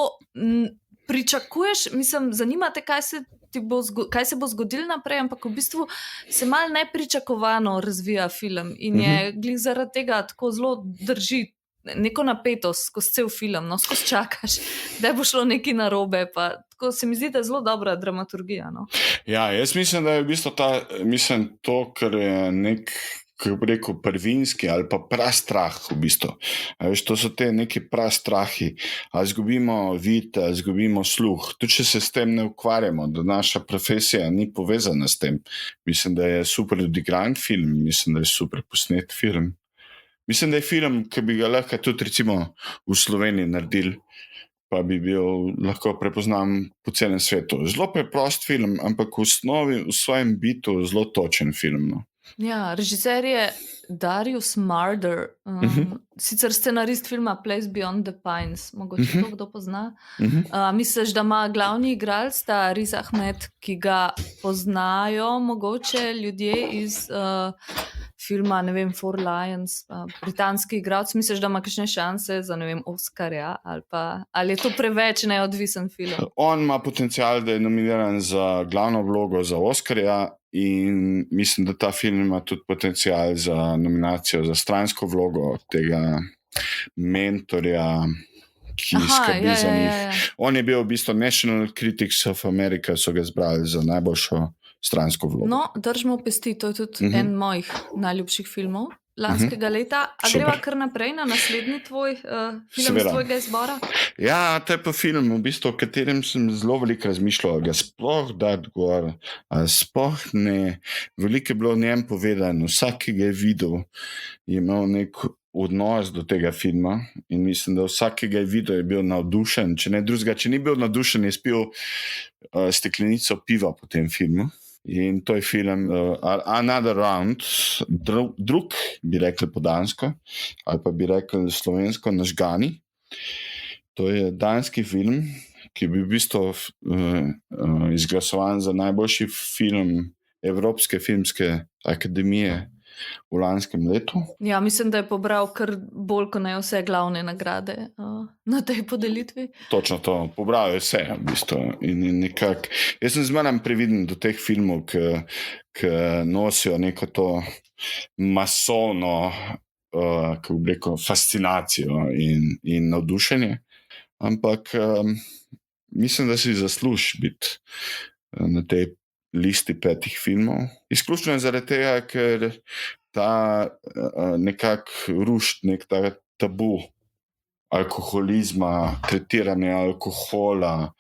pričakuješ, mislim, zanima te, kaj se bo zgodilo naprej, ampak v bistvu se malo nepričakovano razvija film in je glih zaradi tega tako zelo drži neko napetost skozi cel film, no, skozi čakaš, da bo šlo nekaj narobe, pa tako se mi zdi, da je zelo dobra dramaturgija, no. Ja, jaz mislim, da je v bistvu to, kar je nek, kako bi rekel, prvinski ali pa prastrah v bistvu. Veš, to so te neki prastrahi, ali izgubimo vid, ali izgubimo sluh. Tudi če se s tem ne ukvarjamo, da naša profesija ni povezana s tem. Mislim, da je super odigran film, mislim, da je super posnet film. Mislim, da je film, ki bi ga lahko tudi recimo v Sloveniji naredili, pa bi bil lahko prepoznan po celem svetu. Zelo preprost film, ampak v osnovi, v svojem bitu zelo točen film. No. Ja, režiser je Darius Marder, sicer scenarist filma Place Beyond the Pines, mogoče to kdo pozna. Misliš, da ima glavni igralec ta Riz Ahmed, ki ga poznajo mogoče ljudje iz filma, ne vem, Four Lions, britanski igralec, misliš, da ima kakšne šanse za, ne vem, Oscarja, ali je to preveč neodvisen film? On ima potencial, da je nominiran za glavno vlogo za Oscarja in mislim, da ta film ima tudi potencial za nominacijo za stransko vlogo tega mentorja, ki skrbi za njih. On je bil v bistvu National Critics of America, so ga izbrali za najboljšo stransko vlogo. No, držimo pesti, to je tudi en mojih najljubših filmov lanskega leta. A greva kar naprej na naslednji tvoj film z tvojega izbora? Ja, to je pa film, v bistvu, o katerem sem zelo veliko razmišljal, ga sploh dati gor, sploh ne. Veliko je bilo o njem povedano, vsak, ki ga je videl, je imel nek odnos do tega filma in mislim, da vsak, ki ga je videl, je bil navdušen. Če ne drugega, če ni bil navdušen, je spil steklenico piva po tem filmu. In to je film Another Round, drug, bi rekli po dansko, ali pa bi rekli slovensko, Nažgani. To je danski film, ki je bil v bistvu izglasovan za najboljši film Evropske filmske akademije v lanskem letu. Ja, mislim, da je pobral kar bolj kot ne vse glavne nagrade na tej podelitvi. Točno to, pobral je vse v bistvu. In nekako, jaz sem zmeraj previden do teh filmov, ki nosijo neko to masovno, kako bi rekel, fascinacijo in navdušenje. Ampak mislim, da si zasluži biti na tej listi 5 filmov. Izključno zaradi tega, ker ta nekako ruši nek ta tabu alkoholizma, tretiranje alkohola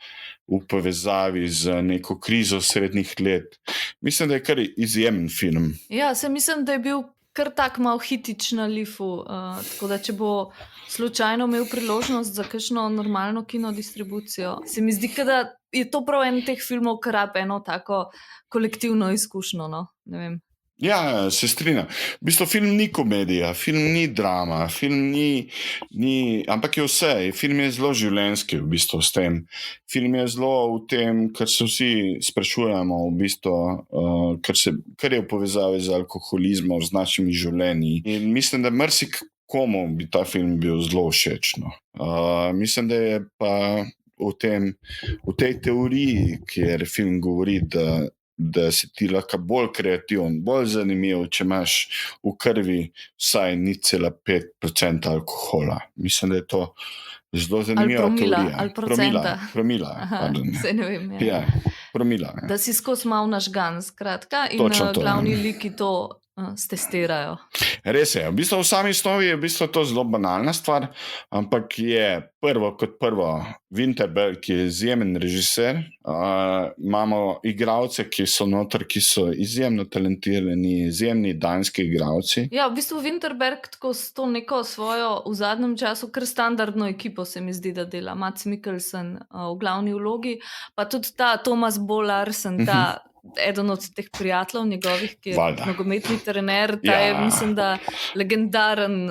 v povezavi z neko krizo srednjih let. Mislim, da je kar izjemen film. Ja, se mislim, da je bil kar tak malo hitič na lifu, tako da če bo slučajno imel priložnost za kakšno normalno kinodistribucijo, se mi zdi, da je to prav en teh filmov, ki rabi eno tako kolektivno izkušnjo. No? Ne vem. Ja, se strinjam. V bistvu film ni komedija, film ni drama, film ni, ampak je vse. Film je zelo življenjski v bistvu s tem. Film je zelo v tem, kar se vsi sprašujemo, v bistvu, kar je v povezavi z alkoholizmom, z našimi življenji. In mislim, da komu bi ta film bil zelo všeč. No. Mislim, da je pa v tej teoriji, kjer film govori, da si ti lahko bolj kreativen, bolj zanimiv, če imaš v krvi vsaj 0,5% alkohola. Mislim, da je to zelo zanimiva teorija. Ali procenta. Promila. Se ne vem. Ja, promila. Ja. Da si skozi mal nažgan, skratka, in glavni liki to stestirajo. Res je. V bistvu v sami osnovi je v bistvu to zelo banalna stvar, ampak je prvo Winterberg, ki je izjemen režiser. Imamo igralce, ki so noter, ki so izjemno talentirani, izjemni danski igralci. Ja, v bistvu Winterberg tako s to neko svojo v zadnjem času kar standardno ekipo se mi zdi, da dela. Mads Mikkelsen v glavni vlogi, pa tudi ta Thomas Bo Larsen, eden od teh prijateljev njegovih, ki je nogometni trener, je, mislim, da legendaren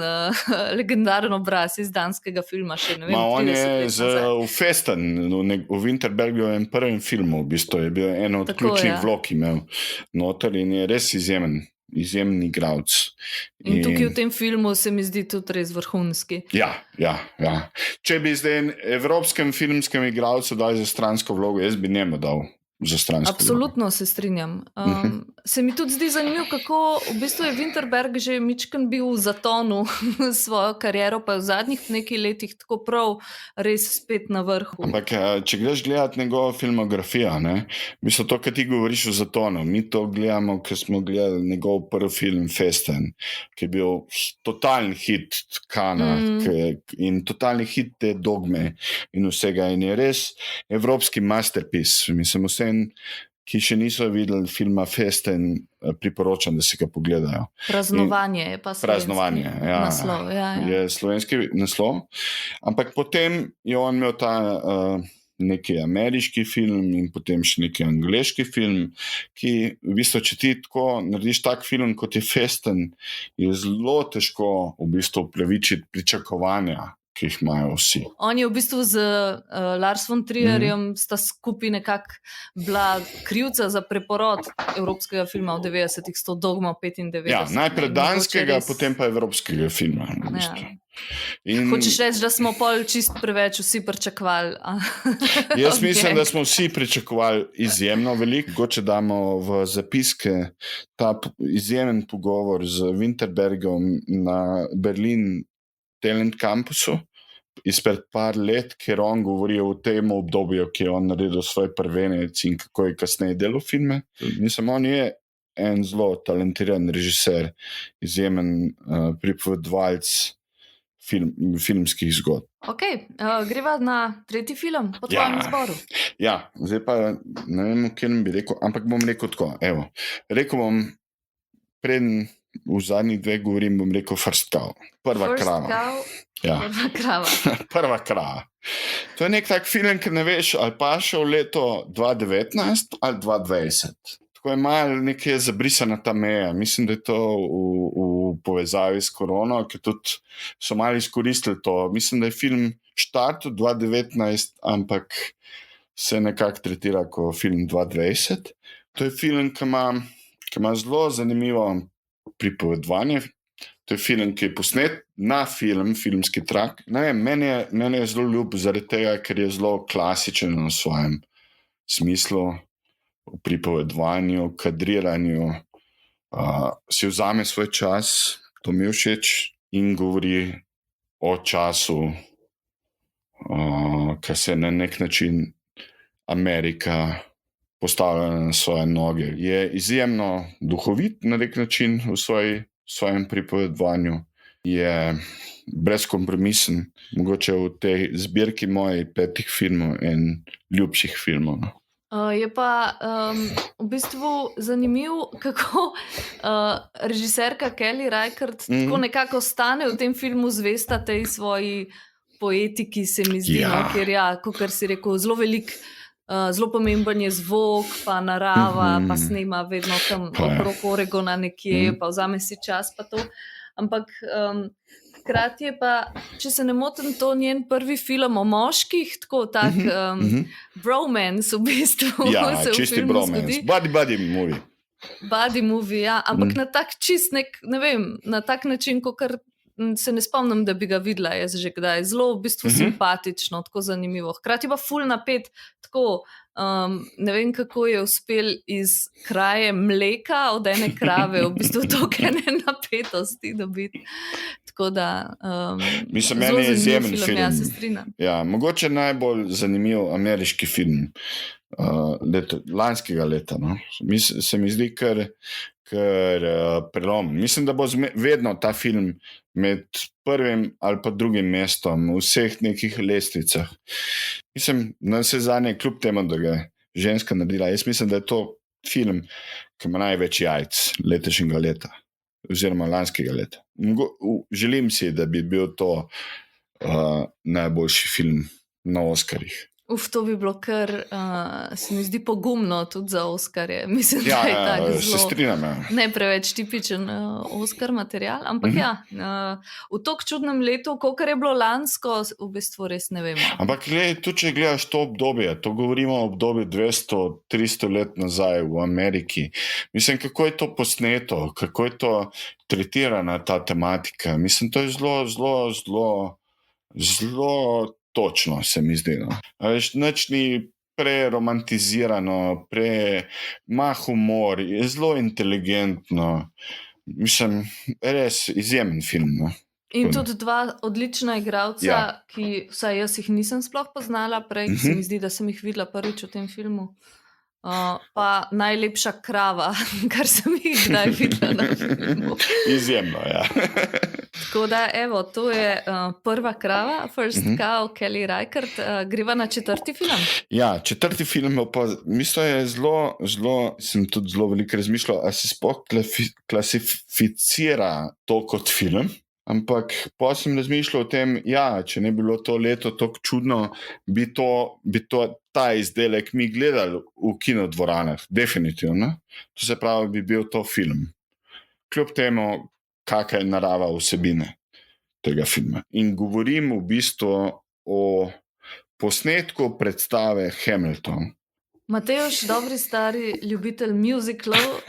obraz iz danskega filma. Še, ne vem, on je v Festen, v Winterbergovem prvem filmu, v bistvu je bil en od ključnih vlog imel noter in je res izjemen igralec. In tukaj v tem filmu se mi zdi tudi res vrhunski. Ja. Če bi zdaj evropskem filmskem igralcu dal za stransko vlogo, jaz bi njemu dal. Absolutno se strinjam. Se mi tudi zdi zanimivo, kako v bistvu je Winterberg že mičken bil v zatonu svojo kariero, pa v zadnjih nekaj letih tako prav res spet na vrhu. Ampak, če greš gledati njegovo filmografijo, mislim to, kar ti govoriš o zatonu, mi to gledamo, ker smo gledali njegov prvi film Festen, ki je bil totalni hit Kana in totalni hit te Dogme in vsega in je res evropski masterpiece. Mislim, vse ki še niso videli filma Festen, priporočam, da si ga pogledajo. Praznovanje je pa slovenski naslov. Je slovenski naslov, ampak potem je on imel ta neki ameriški film in potem še neki angleški film, ki v bistvu, če ti tako narediš tak film, kot je Festen, je zelo težko v bistvu upravičiti pričakovanja, ki jih imajo vsi. On je v bistvu z Lars von Trierjem sta skupaj nekako bila krivca za preporod evropskega filma v 90-ih, s to Dogmo 95. Ja, najprej danskega, potem pa evropskega filma. Hočeš reči, da smo pol čist preveč vsi pričakovali? Jaz mislim, da smo vsi pričakovali izjemno veliko. Mogoče damo v zapiske ta izjemen pogovor z Winterbergom na Berlin Talent Campusu izpred par let, ker on govori o tem obdobju, ki je on naredil svoj prvenec in kako je kasneje delal filme. Mislim, on je en zelo talentiran režiser, izjemen pripovedovalec filmskih zgodb. Ok, greva na tretji film po tvojem izboru. Ja, zdaj pa ne vem, kje bi rekel, ampak bom rekel tako. Evo, rekel bom, preden v zadnjih dveh govorim, bom rekel First Cow. Prva krava. Prva krava. To je nek tak film, ki ne veš, ali pa še v leto 2019 ali 2020. Tako je malo nekaj zabrisana ta meja. Mislim, da je to v povezavi s korono, ker tudi so malo izkoristili to. Mislim, da je film štartil 2019, ampak se nekako tretira kot film 2020. To je film, ki ima zelo zanimivo pripovedovanje. To je film, ki je posnet na filmski trak. Ne vem, meni je zelo ljub zaradi tega, ker je zelo klasičen v svojem smislu, v pripovedovanju, kadriranju. Si vzame svoj čas, to mi je všeč, in govori o času, ki se na nek način Amerika postavlja na svoje noge. Je izjemno duhovit na nek način v svojem pripovedovanju. Je brezkompromisen, mogoče v tej zbirki mojih 5 filmov in ljubših filmov. Je pa v bistvu zanimivo, kako režiserka Kelly Reichardt tako nekako ostane v tem filmu zvesta tej svoji poetiki, se mi zdi, ker kakor si rekel, zelo veliko Zelo pomemben je zvok, pa narava, pa snema vedno tam Pa ja. okrog Oregona nekje, pa vzame si čas pa to. Ampak hkrati je pa, če se ne motim, to njen prvi film o moških, tako tak bromance v bistvu Ja, se v čisti filmu bromance. zgodi. Buddy movie. Buddy movie, ja, ampak na tak čist ne vem, na tak način, kot se ne spomnim, da bi ga videla jaz že kdaj. Zelo v bistvu simpatično, tako zanimivo. Hkrati pa ful napet, tako ne vem, kako je uspel iz kraje mleka od ene krave, v bistvu toliko ene napetosti dobiti. Tako da Mislim, zelo meni je zanimiv izjemen film, ja, se film. strinjam. Ja, mogoče najbolj zanimiv ameriški film lanskega leta. No? Se mi zdi kar prelom. Mislim, da bo vedno ta film med prvim ali pa drugim mestom v vseh nekih lestvicah. Mislim, na vse zadnje, kljub temu, da ga je ženska naredila, jaz mislim, da je to film, ki ima največ jajc letošnjega leta oziroma lanskega leta. Želim si, da bi bil to najboljši film na Oskarjih. To bi bilo kar, se mi zdi pogumno tudi za Oskarje. Mislim, da je tako se zelo strinjam. Ja. ne preveč tipičen Oscar material, ampak v tako čudnem letu, kolikor je bilo lansko, v bistvu res ne vemo. Ampak tudi če gledaš to obdobje, to govorimo o obdobju 200-300 let nazaj v Ameriki. Mislim, kako je to posneto, kako je to tretirana ta tematika. Mislim, to je zelo točno, se mi zdi. No. Nič ni preromantizirano, ima humor, je zelo inteligentno. Mislim, res izjemen film. No. In tudi dva odlična igralca, ki vsaj jaz jih nisem sploh poznala prej, se mi zdi, da sem jih videla prvič v tem filmu. Pa najlepša krava, kar sem jih kdaj videla na filmu. Izjemno, ja. Tako da, evo, to je prva krava, First Cow, Kelly Reichardt. Greva na četrti film. Ja, četrti film pa mislim, je sem tudi zelo veliko razmišljal, ali se sploh klasificira to kot film. Ampak pa sem razmišljal o tem, če ne bi bilo to leto tako čudno, bi ta izdelek mi gledali v kinodvoranah, definitivno. To se pravi, bi bil to film. Kljub temu, kakšna je narava vsebine tega filma. In govorim v bistvu o posnetku predstave Hamilton. Mateoš, dobri stari ljubitelj musicalov,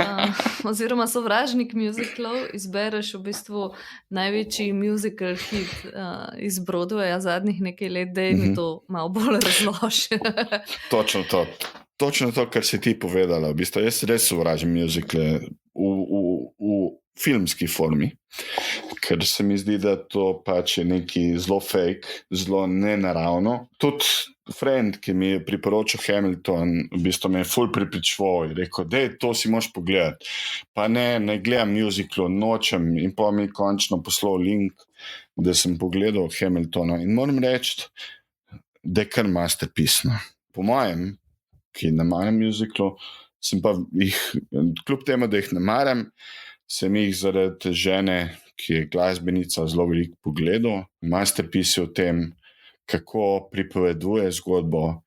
oziroma sovražnik musicalov, izbereš v bistvu največji musical hit iz Broadwaya zadnjih nekaj let, da mi to malo bolj razloži. Točno to, kar si ti povedala. V bistvu, jaz res sovražim musicale v filmski formi, ker se mi zdi, da to pač je neki zelo fake, zelo nenaravno. Tudi friend, ki mi je priporočil Hamilton, v bistvu me je ful prepričeval in rekel, da to si moš pogledati. Pa ne gledam musicalov, nočem, in pa mi končno poslal link, da sem pogledal Hamiltona in moram reči, da je kar masterpiece. Po mojem, ki ne maram musicalov, sem pa jih, kljub temu, da jih ne maram, sem jih zaradi žene, ki je glasbenica, zelo veliko pogledal. Masterpiece je o tem, kako pripoveduje zgodbo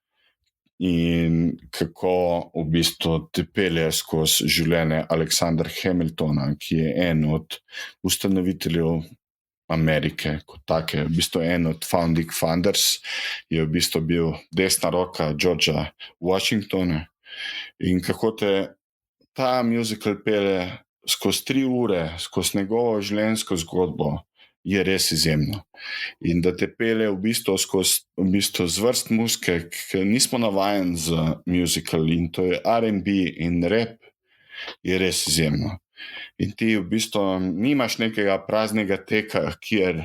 in kako v bistvu te pelje skozi življenje Aleksandra Hamiltona, ki je en od ustanoviteljev Amerike kot take, v bistvu en od founding fathers, je v bistvu bil desna roka Georgea Washingtona in kako te ta musical pelje skozi 3 ure, skozi njegovo življenjsko zgodbo, je res izjemno. In da te pelje v bistvu skozi zvrst muzike, ki nismo navajeni z musical, in to je R&B in rap, je res izjemno. In ti v bistvu nimaš nekega praznega teka, kjer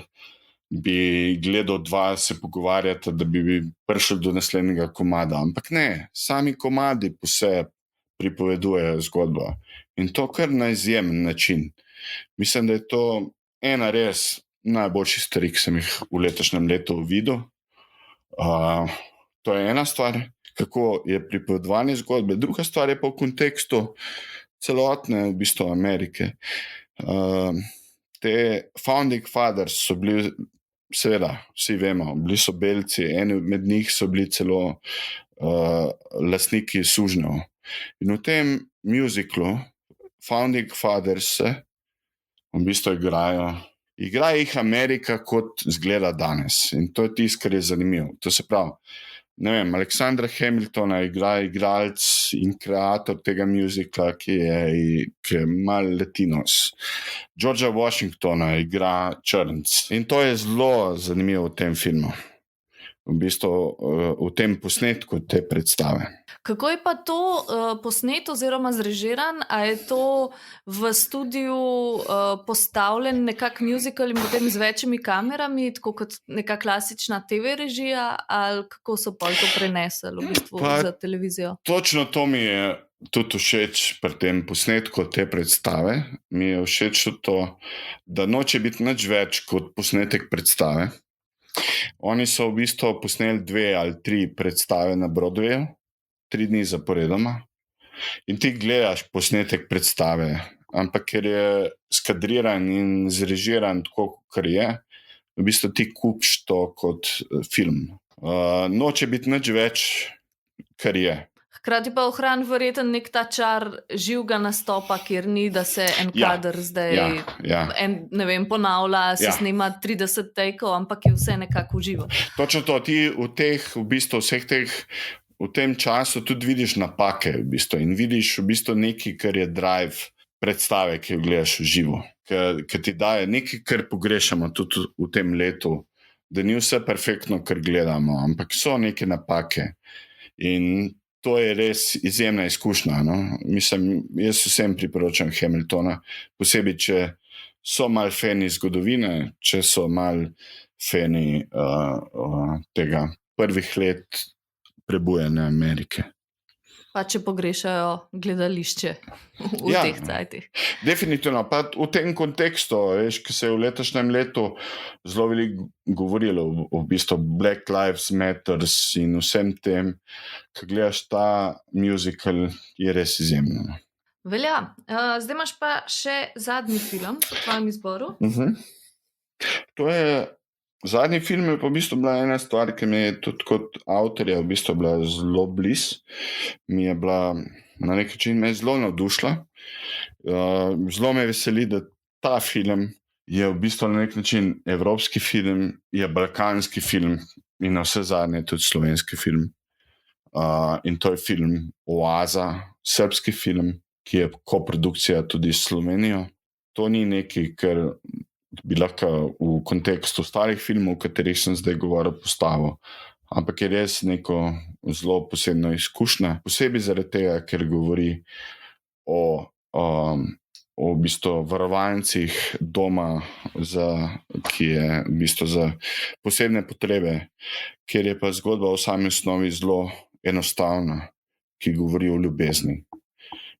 bi gledal dva se pogovarjati, da bi prišel do naslednjega komada. Ampak ne, sami komadi posebej pripovedujejo zgodbo. In to kar na izjemen način. Mislim, da je to ena res najboljših stvari, ki sem jih v letošnjem letu videl. To je ena stvar, kako je pripovedovanje zgodbe. Druga stvar je pa v kontekstu celotne v bistvu Amerike. Te founding fathers so bili, seveda, vsi vemo, bili so belci, eni med njih so bili celo lastniki sužnjev. In v tem muziklu Founding Fathers v bistvu igra jih Amerika, kot izgleda danes. In to je tisto, kar je zanimivo. To se pravi, ne vem, Aleksandra Hamiltona igra igralec in kreator tega muzikla, ki je mal latinos. Georgea Washingtona igra črnc. In to je zelo zanimivo v tem filmu. V bistvu v tem posnetku te predstave. Kako je pa to posneto oziroma zrežiran? A je to v studiu postavljen nekak muzikal in potem z večjimi kamerami, tako kot neka klasična TV režija, ali kako so pa to prenesli v bistvu za televizijo? Točno to mi je tudi všeč pri tem posnetku te predstave. Mi je všeč to, da noče biti nič več kot posnetek predstave. Oni so v bistvu posneli 2 ali 3 predstave na Broadwayu, 3 dni zaporedoma. In ti gledaš posnetek predstave, ampak ker je skadriran in zrežiran tako, kot je, v bistvu ti kupiš to kot film. Noče biti nič več, kar je. Hkrati pa ohrani verjetno nek ta čar živega nastopa, kjer ni, da se en kader zdaj ne vem, ponavlja, se snema 30 takov, ampak je vse nekako uživo. Točno to, ti v bistvu vseh teh v tem času tudi vidiš napake v bistvu, in vidiš v bistvu nekaj, kar je drive predstave, ki jo gledaš v živo. Ker ti daje nekaj, kar pogrešamo tudi v tem letu, da ni vse perfektno, kar gledamo, ampak so neke napake. In to je res izjemna izkušnja. No? Mislim, jaz vsem priporočam Hamiltona, posebej, če so mal fani zgodovine, če so mal fani tega prvih let prebujanja Amerike. Pa če pogrešajo gledališče v teh cajtih. Definitivno, pa v tem kontekstu, ki se je v letošnjem letu zelo veliko govorilo v bistvu Black Lives Matters in vsem tem, ko gledaš ta musical, je res izjemno. Velja. Zdaj imaš pa še zadnji film v tvojem izboru. To je zadnji film, je pa v bistvu bila ena stvar, ki mi je tudi kot avtorja v bistvu bila zelo blizu. Mi je bila na nek način zelo navdušila. Zelo me veseli, da ta film je v bistvu na nek način evropski film, je balkanski film in na vse zadnje tudi slovenski film. In to je film Oaza, srbski film, ki je koprodukcija tudi s Slovenijo. To ni nekaj, kar bi lahko v kontekstu ostalih filmov, o katerih sem zdaj govoril, postavil. Ampak je res neko zelo posebno izkušnja, posebej zaradi tega, ker govori o v bistvu varovancih doma, ki je v bistvu za posebne potrebe, kjer je pa zgodba v sami osnovi zelo enostavna, ki govori o ljubezni.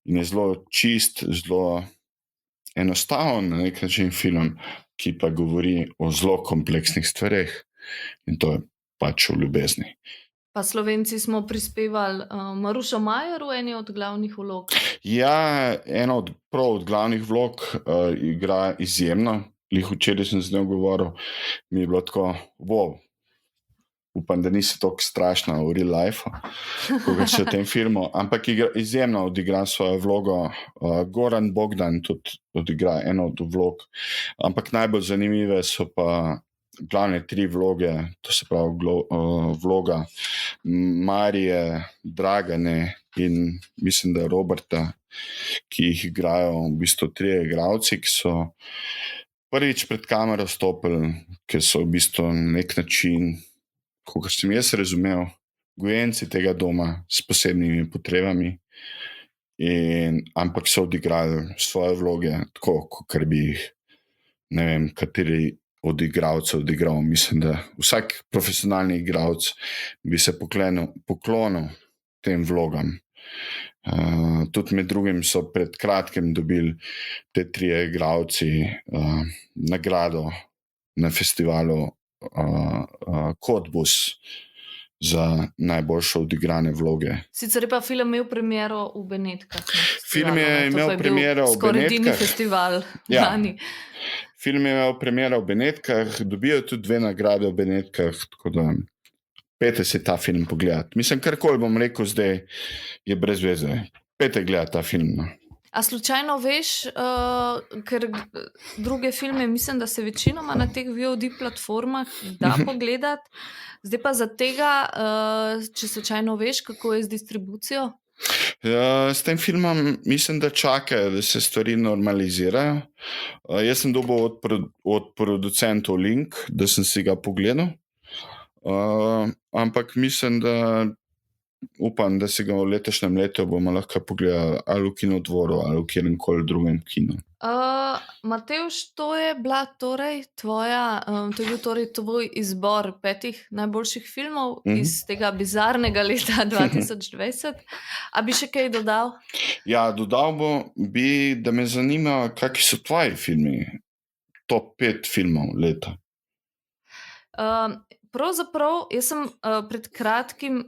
In je zelo čist, zelo enostaven na nek način film, ki pa govori o zelo kompleksnih stvareh, in to je pač o ljubezni. Pa Slovenci smo prispevali Marušo Majer v eni od glavnih vlog. Ja, ena od glavnih vlog igra izjemno. Včeraj sem z njo govoril, mi je bilo tako, upam, da nisi tako strašna v real life, kot še v tem filmu, ampak izjemno odigra svojo vlogo. Goran Bogdan tudi odigra eno od vlog, ampak najbolj zanimive so pa glavne 3 vloge, to se pravi vloga Marije, Dragane in mislim, da Roberta, ki jih igrajo v bistvu 3 igralci, ki so prvič pred kamero stopili, ki so v bistvu na nek način, kot sem jaz razumel, gojenci tega doma s posebnimi potrebami, ampak so odigrali svoje vloge tako, kot bi jih, ne vem, kateri od igralcev odigral. Mislim, da vsak profesionalni igralec bi se poklonil tem vlogam. Tudi med drugim so pred kratkim dobili te 3 igralci nagrado na festivalu Cottbus za najboljše odigrane vloge. Sicer je pa film imel premiero v Benetkah. Film je imel premiero v Benetkah. Skoraj edini festival lani. Film je imel premiero v Benetkah, dobijo tudi 2 nagrade v Benetkah, tako da pejte si ta film pogledati. Mislim, karkoli bom rekel zdaj, je brez veze. Pejte gledati ta film. No. A slučajno veš, ker druge filme, mislim, da se večinoma na teh VOD platformah da pogledati. Zdaj pa za tega, če slučajno veš, kako je z distribucijo? S tem filmom mislim, da čakajo, da se stvari normalizirajo. Jaz sem dobil od producentov link, da sem si ga pogledal. Ampak mislim, da upam, da se ga v letošnjem letu bomo lahko pogledali ali v Kinodvoru ali v kjerkoli drugem kinu. Matevž, to je bila torej tvoja, to je bil torej tvoj izbor 5 najboljših filmov iz tega bizarnega leta 2020. A bi še kaj dodal? Ja, dodal bi, da me zanima, kakšni so tvoji filmi, top 5 filmov leta. Pravzaprav, jaz sem pred kratkim,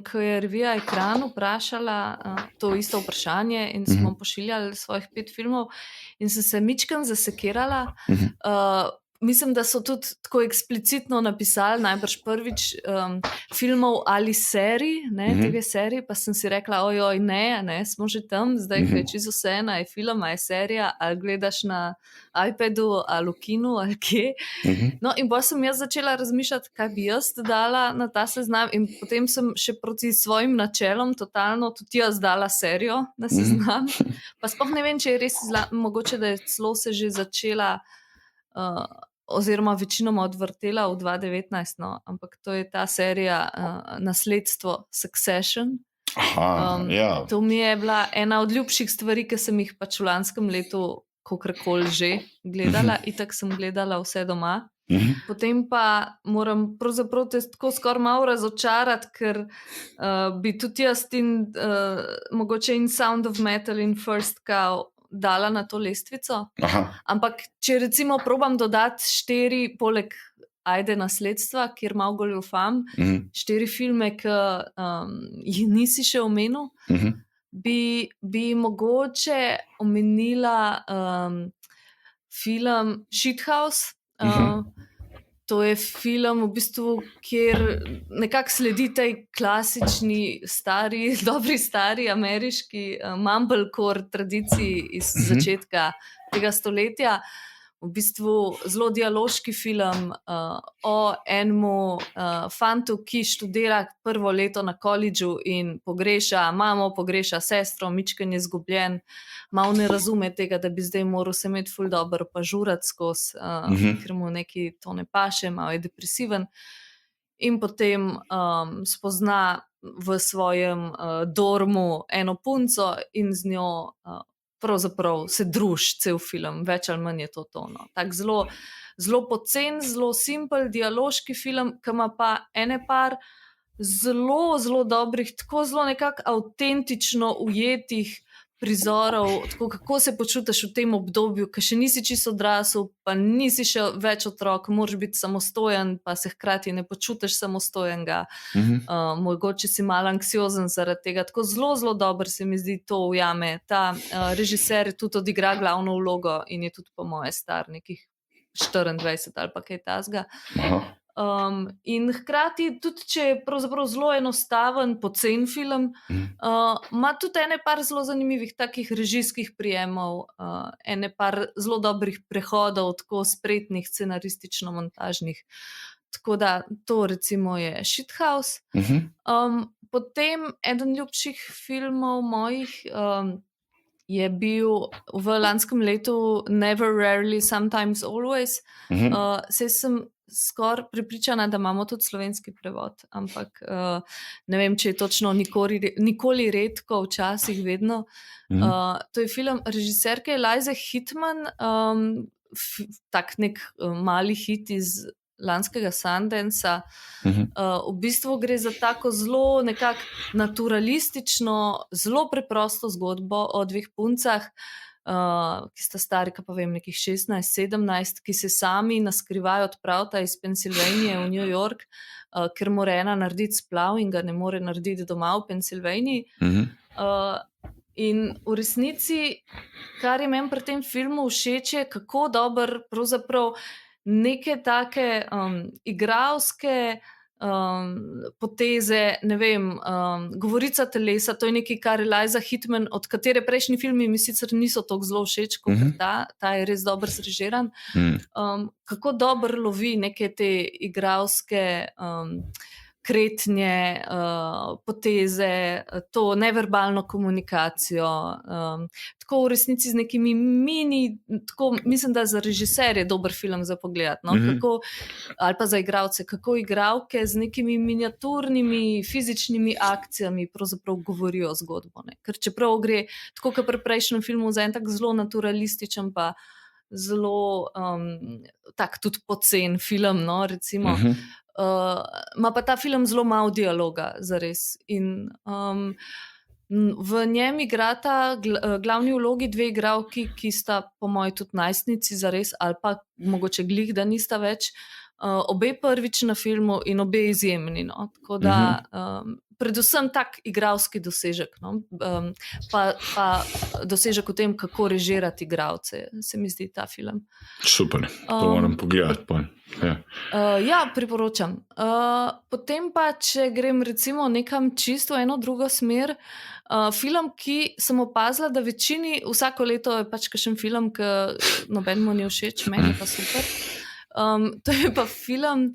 ko je revija Ekran vprašala to isto vprašanje in smo pošiljali svojih 5 filmov in sem se mičkeno zasekirala. Mislim, da so tudi tako eksplicitno napisali najbrž prvič filmov ali serij, TV serij, pa sem si rekla, ojoj, ne, smo že tam, zdaj je čisto vseeno, je film, je serija, ali gledaš na iPadu, ali v kinu, ali kje. No, in bolj sem jaz začela razmišljati, kaj bi jaz dala na ta seznam in potem sem še proti svojim načelom totalno tudi jaz dala serijo na seznam. Pa sploh ne vem, če je res mogoče, da je celo se že začela oziroma večinoma odvrtela v 2019, no, ampak to je ta serija Nasledstvo Succession. To mi je bila ena od ljubših stvari, ki sem jih pač v lanskem letu kakorkoli že gledala, itak sem gledala vse doma. Potem pa moram pravzaprav te tako skoraj malo razočarati, ker bi tudi jaz mogoče in Sound of Metal in First Cow dala na to lestvico. Ampak če recimo probam dodati 4 poleg Ajde Nasledstva, kjer malo goljufam, 4 filme, ki jih nisi še omenil, bi mogoče omenila film Shithouse. To je film, v bistvu, kjer nekako sledi tej klasični, dobri stari ameriški mumblecore tradiciji iz začetka tega stoletja. V bistvu zelo dialoški film o enemu fantu, ki študira prvo leto na koledžu in pogreša mamo, pogreša sestro, mičken je izgubljen, malo ne razume tega, da bi zdaj moral se imeti ful dobro pa žurati skozi, ker mu neki to ne paše, malo je depresiven. In potem spozna v svojem dormu eno punco in z njo pravzaprav se druži cel film, več ali manj je to tono. Tak zelo pocen, zelo simpel dialoški film, ki ima pa ene par zelo, zelo dobrih, tako zelo nekako avtentično ujetih prizorov, tako kako se počutiš v tem obdobju, ko še nisi čisto odrasel, pa nisi še več otrok, moraš biti samostojen, pa se hkrati ne počutiš samostojenega. Mogoče si malo anksiozen zaradi tega. Tako zelo, zelo dobro se mi zdi to ujame. Ta režiser tudi odigra glavno vlogo in je tudi po moje star nekih 24 ali pa kaj tasga. In hkrati, tudi če je pravzaprav zelo enostaven, pocen film, ima tudi ene par zelo zanimivih takih režijskih prijemov, ene par zelo dobrih prehodov, tako spretnih, scenaristično-montažnih. Tako da to recimo je Shithouse. Potem eden ljubših filmov mojih je bil v lanskem letu Never, Rarely, Sometimes, Always. Saj sem skoraj prepričana, da imamo tudi slovenski prevod, ampak ne vem, če je točno nikoli redko, včasih vedno. To je film režiserke Elize Hitman, tak nek mali hit iz lanskega Sundancea. V bistvu gre za tako zelo nekako naturalistično, zelo preprosto zgodbo o 2 puncah, ki sta stari, pa vem, nekih 16-17, ki se sami naskrivajo odpravta iz Pennsylvanije v New York, ker mora ena narediti splav in ga ne more narediti doma v Pennsylvaniji. In v resnici, kar je meni pri tem filmu všeč, je kako dober pravzaprav neke take igralske poteze, ne vem, govorica telesa, to je nekaj, kar Eliza Hitman, od katere prejšnji filmi mi sicer niso tako zelo všeč, kot ta je res dobro zrežiran. Kako dobro lovi neke te igralske kretnje, poteze, to neverbalno komunikacijo. Tako v resnici z nekimi mislim, da za režiserje je dober film za pogled, no? Ali pa za igralce, kako igralke z nekimi miniaturnimi fizičnimi akcijami pravzaprav govorijo zgodbo. Ne? Ker čeprav gre, tako kot pri prejšnjem filmu, za en tak zelo naturalističen pa zelo tak tudi pocen film, no, recimo. Ma pa ta film zelo malo dialoga, zares. In v njem igrata glavni vlogi dve igralki, ki sta po moji tudi najstnici, zares, ali pa mogoče glih, da nista več. Obe prvič na filmu in obe izjemni. No? Tako da predvsem tak igralski dosežek, no? pa dosežek v tem, kako režirati igralce, se mi zdi ta film. Super, to moram pogledati. Ja, priporočam. Potem pa, če grem recimo nekam čisto eno drugo smer, film, ki sem opazila, da večini vsako leto je pač kakšen film, ki nobenemu ni všeč, meni pa super. To je pa film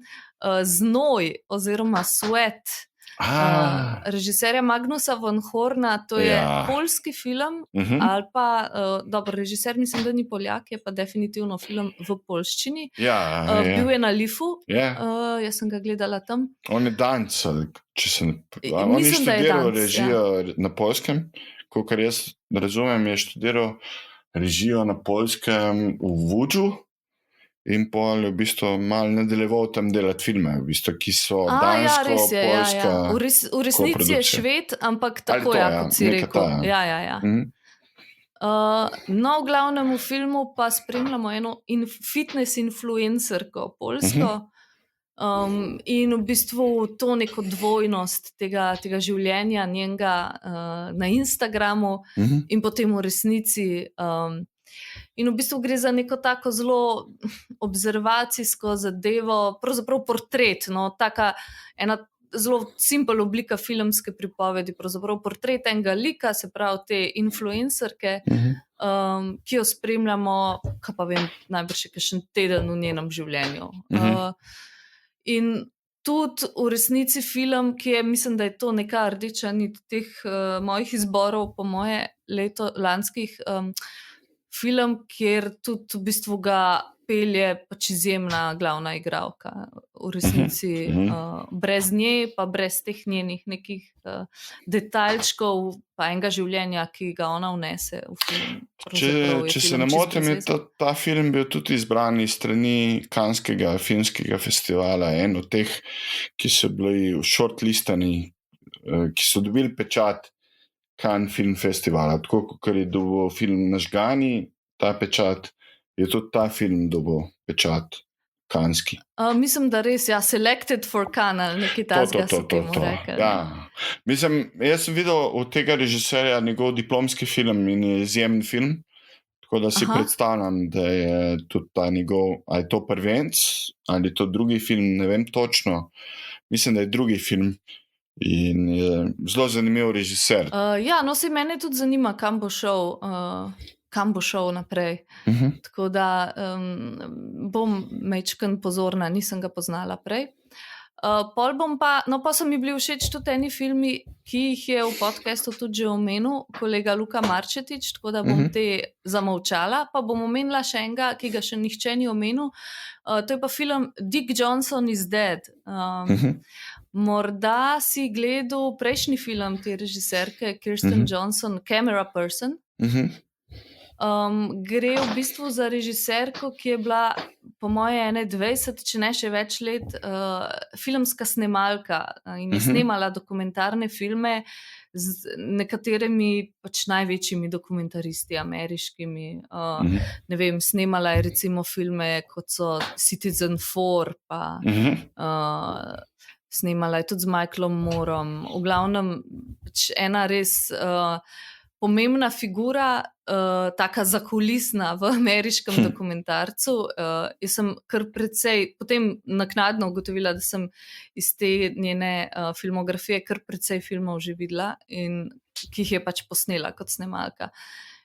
Znoj oziroma Sweat. Režiserja Magnusa von Horna, to je poljski film, ali pa, dobro, režiser mislim, da ni Poljak, je pa definitivno film v poljščini. Bil je na Lifu, jaz sem ga gledala tam. On je Danc, on je študiral režijo na Poljskem, kolikor jaz razumem, je študiral režijo na Poljskem v Vudžu. In pol je v bistvu malo nadaljeval tam delati filme, v bistvu, ki so dansko, poljska. V resnici je Šved, ampak tako kot si rekel. No, v glavnem v filmu pa spremljamo eno fitness influencerko poljsko, in v bistvu to neko dvojnost tega življenja njenega na Instagramu in potem v resnici. In v bistvu gre za neko tako zelo observacijsko zadevo, pravzaprav portret, no, taka ena zelo simpel oblika filmske pripovedi, pravzaprav portret enega lika, se pravi te influencerke, ki jo spremljamo, kaj pa vem, najbrž je kakšen teden v njenem življenju. In tudi v resnici film, ki je, mislim, da je to neka rdeča nit teh mojih izborov, po moje lanskih, film, kjer tudi v bistvu ga pelje pač izjemna glavna igralka. V resnici brez nje, pa brez teh njenih nekih detaljčkov, pa enega življenja, ki ga ona vnese v film. Če se ne motim, je ta film bil tudi izbran iz strani Canskega filmskega festivala, en od teh, ki so bili shortlistani, ki so dobili pečat Cannes Film Festivala, tako kot je dobil film Nažgani, ta pečat, je tudi ta film dobil pečat Canski. Mislim, da res, selected for Cannes, nekaj tazga so temu rekli. Mislim, jaz sem videl od tega režiserja njegov diplomski film in je izjemen film, tako da si predstavljam, da je tudi ta njegov, ali je to prvenc, ali je to drugi film, ne vem točno, mislim, da je drugi film. In je zelo zanimiv režiser. No, se mene tudi zanima, kam bo šel naprej. Tako da bom majčken pozorna, nisem ga poznala prej. Pol bom pa so mi bili všeč tudi eni filmi, ki jih je v podcastu tudi že omenil kolega Luka Marčetič, tako da bom te zamolčala, pa bom omenila še enega, ki ga še nihče ni omenil. To je pa film Dick Johnson is Dead. Morda si gledal prejšnji film te režiserke Kirsten Johnson, Camera Person. Gre v bistvu za režiserko, ki je bila po moje 21, če ne še več let, filmska snemalka in je snemala dokumentarne filme z nekaterimi pač največjimi dokumentaristi ameriškimi. Ne vem, snemala je recimo filme kot so Citizen 4, pa snemala je tudi z Michaelom Moorom. V glavnem ena res pomembna figura, taka zakulisna v ameriškem dokumentarcu. Jaz sem kar precej, potem naknadno ugotovila, da sem iz te njene filmografije kar precej filmov že videla in ki jih je pač posnela kot snemalka.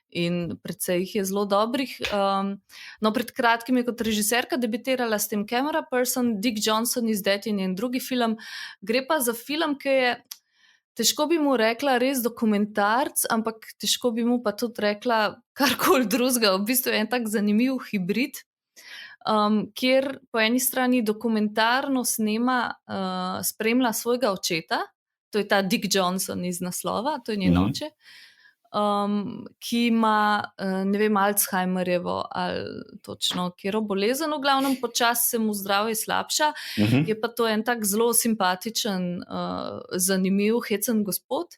In precej jih je zelo dobrih. No, pred kratkim je kot režiserka debitirala s tem Camera Person, Dick Johnson is Dead in njen drugi film. Gre pa za film, ki je, težko bi mu rekla res dokumentarc, ampak težko bi mu pa tudi rekla karkoli drugega. V bistvu je en tak zanimiv hibrid, kjer po eni strani dokumentarno spremlja svojega očeta, to je ta Dick Johnson iz naslova, to je njen oče, ki ima, ne vem, Alzheimerjevo ali točno katero bolezen, v glavnem počasi se mu zdravje slabša. Je pa to en tak zelo simpatičen, zanimiv, hecen gospod.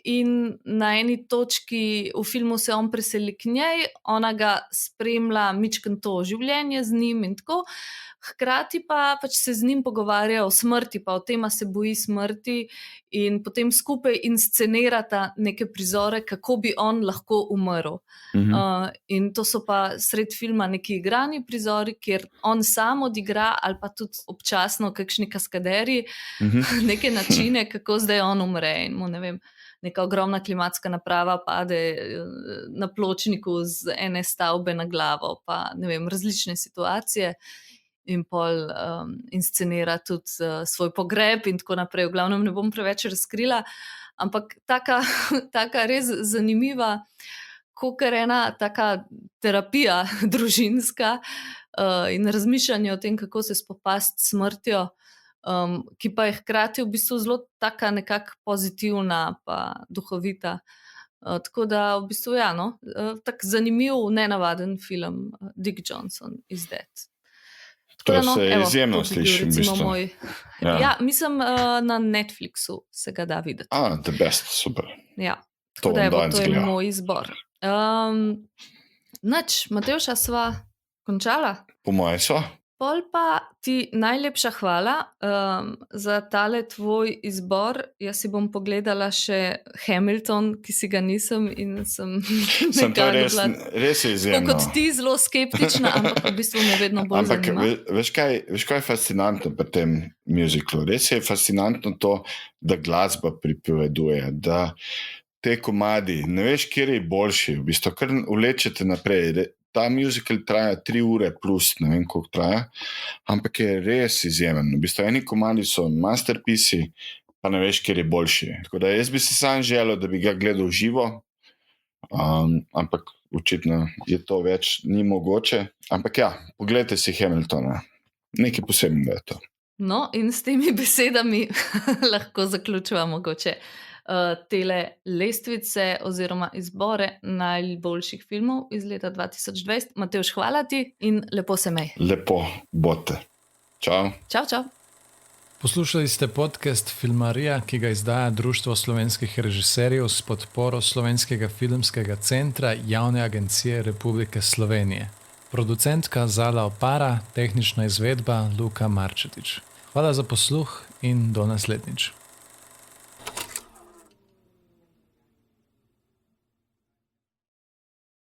In na eni točki v filmu se on preseli k njej, ona ga spremlja mičken to življenje z njim in tako. Hkrati pa pač se z njim pogovarja o smrti, pa o tem, se boji smrti, in potem skupaj inscenirata neke prizore, kako bi on lahko umrl. In to so pa sred filma neki igrani prizori, kjer on sam odigra ali pa tudi občasno kakšni kaskaderji neke načine, kako zdaj on umre. In mu, ne vem, neka ogromna klimatska naprava pade na pločniku z ene stavbe na glavo, pa ne vem, različne situacije. In pol inscenira tudi svoj pogreb in tako naprej. V glavnem ne bom preveč razkrila, ampak taka res zanimiva, kakor ena taka terapija družinska in razmišljanje o tem, kako se spopasti s smrtjo, ki pa je hkrati v bistvu zelo taka nekako pozitivna pa duhovita. Tako da v bistvu ja, no, tak zanimiv, nenavaden film Dick Johnson is Dead. To se izjemno sliši, v bistvu. Ja, mislim, na Netflixu se ga da videti. The best, super. Ja, tako da to je moj izbor. Matevša, sva končala? Po moje sva. Pol pa ti najlepša hvala za tale tvoj izbor. Jaz si bom pogledala še Hamilton, ki si ga nisem in sem nekako bila res izjemno. Kot ti zelo skeptična, ampak v bistvu me vedno bolj zanima. Veš kaj je fascinantno pri tem musiclu? Res je fascinantno to, da glasba pripoveduje, da te komadi, ne veš, kjer je boljši, v bistvu kar vlečete naprej. Ta musical traja 3 ure plus, ne vem, koliko traja, ampak je res izjemen. V bistvu eni komadi so masterpisi, pa ne veš, kjer je boljši. Tako da jaz bi si sam želel, da bi ga gledal živo, ampak očitno je to več ni mogoče. Ampak ja, pogledajte si Hamiltona. Nekaj posebnega je to. No, in s temi besedami lahko zaključujem mogoče tele lestvice oziroma izbore najboljših filmov iz leta 2020. Matevž, hvala ti in lepo se mej. Lepo bote. Čau. Čau, čau. Poslušali ste podcast Filmarija, ki ga izdaja Društvo slovenskih režiserjev s podporo Slovenskega filmskega centra Javne agencije Republike Slovenije. Producentka Zala Opara, tehnična izvedba Luka Marčetič. Hvala za posluh in do naslednjič.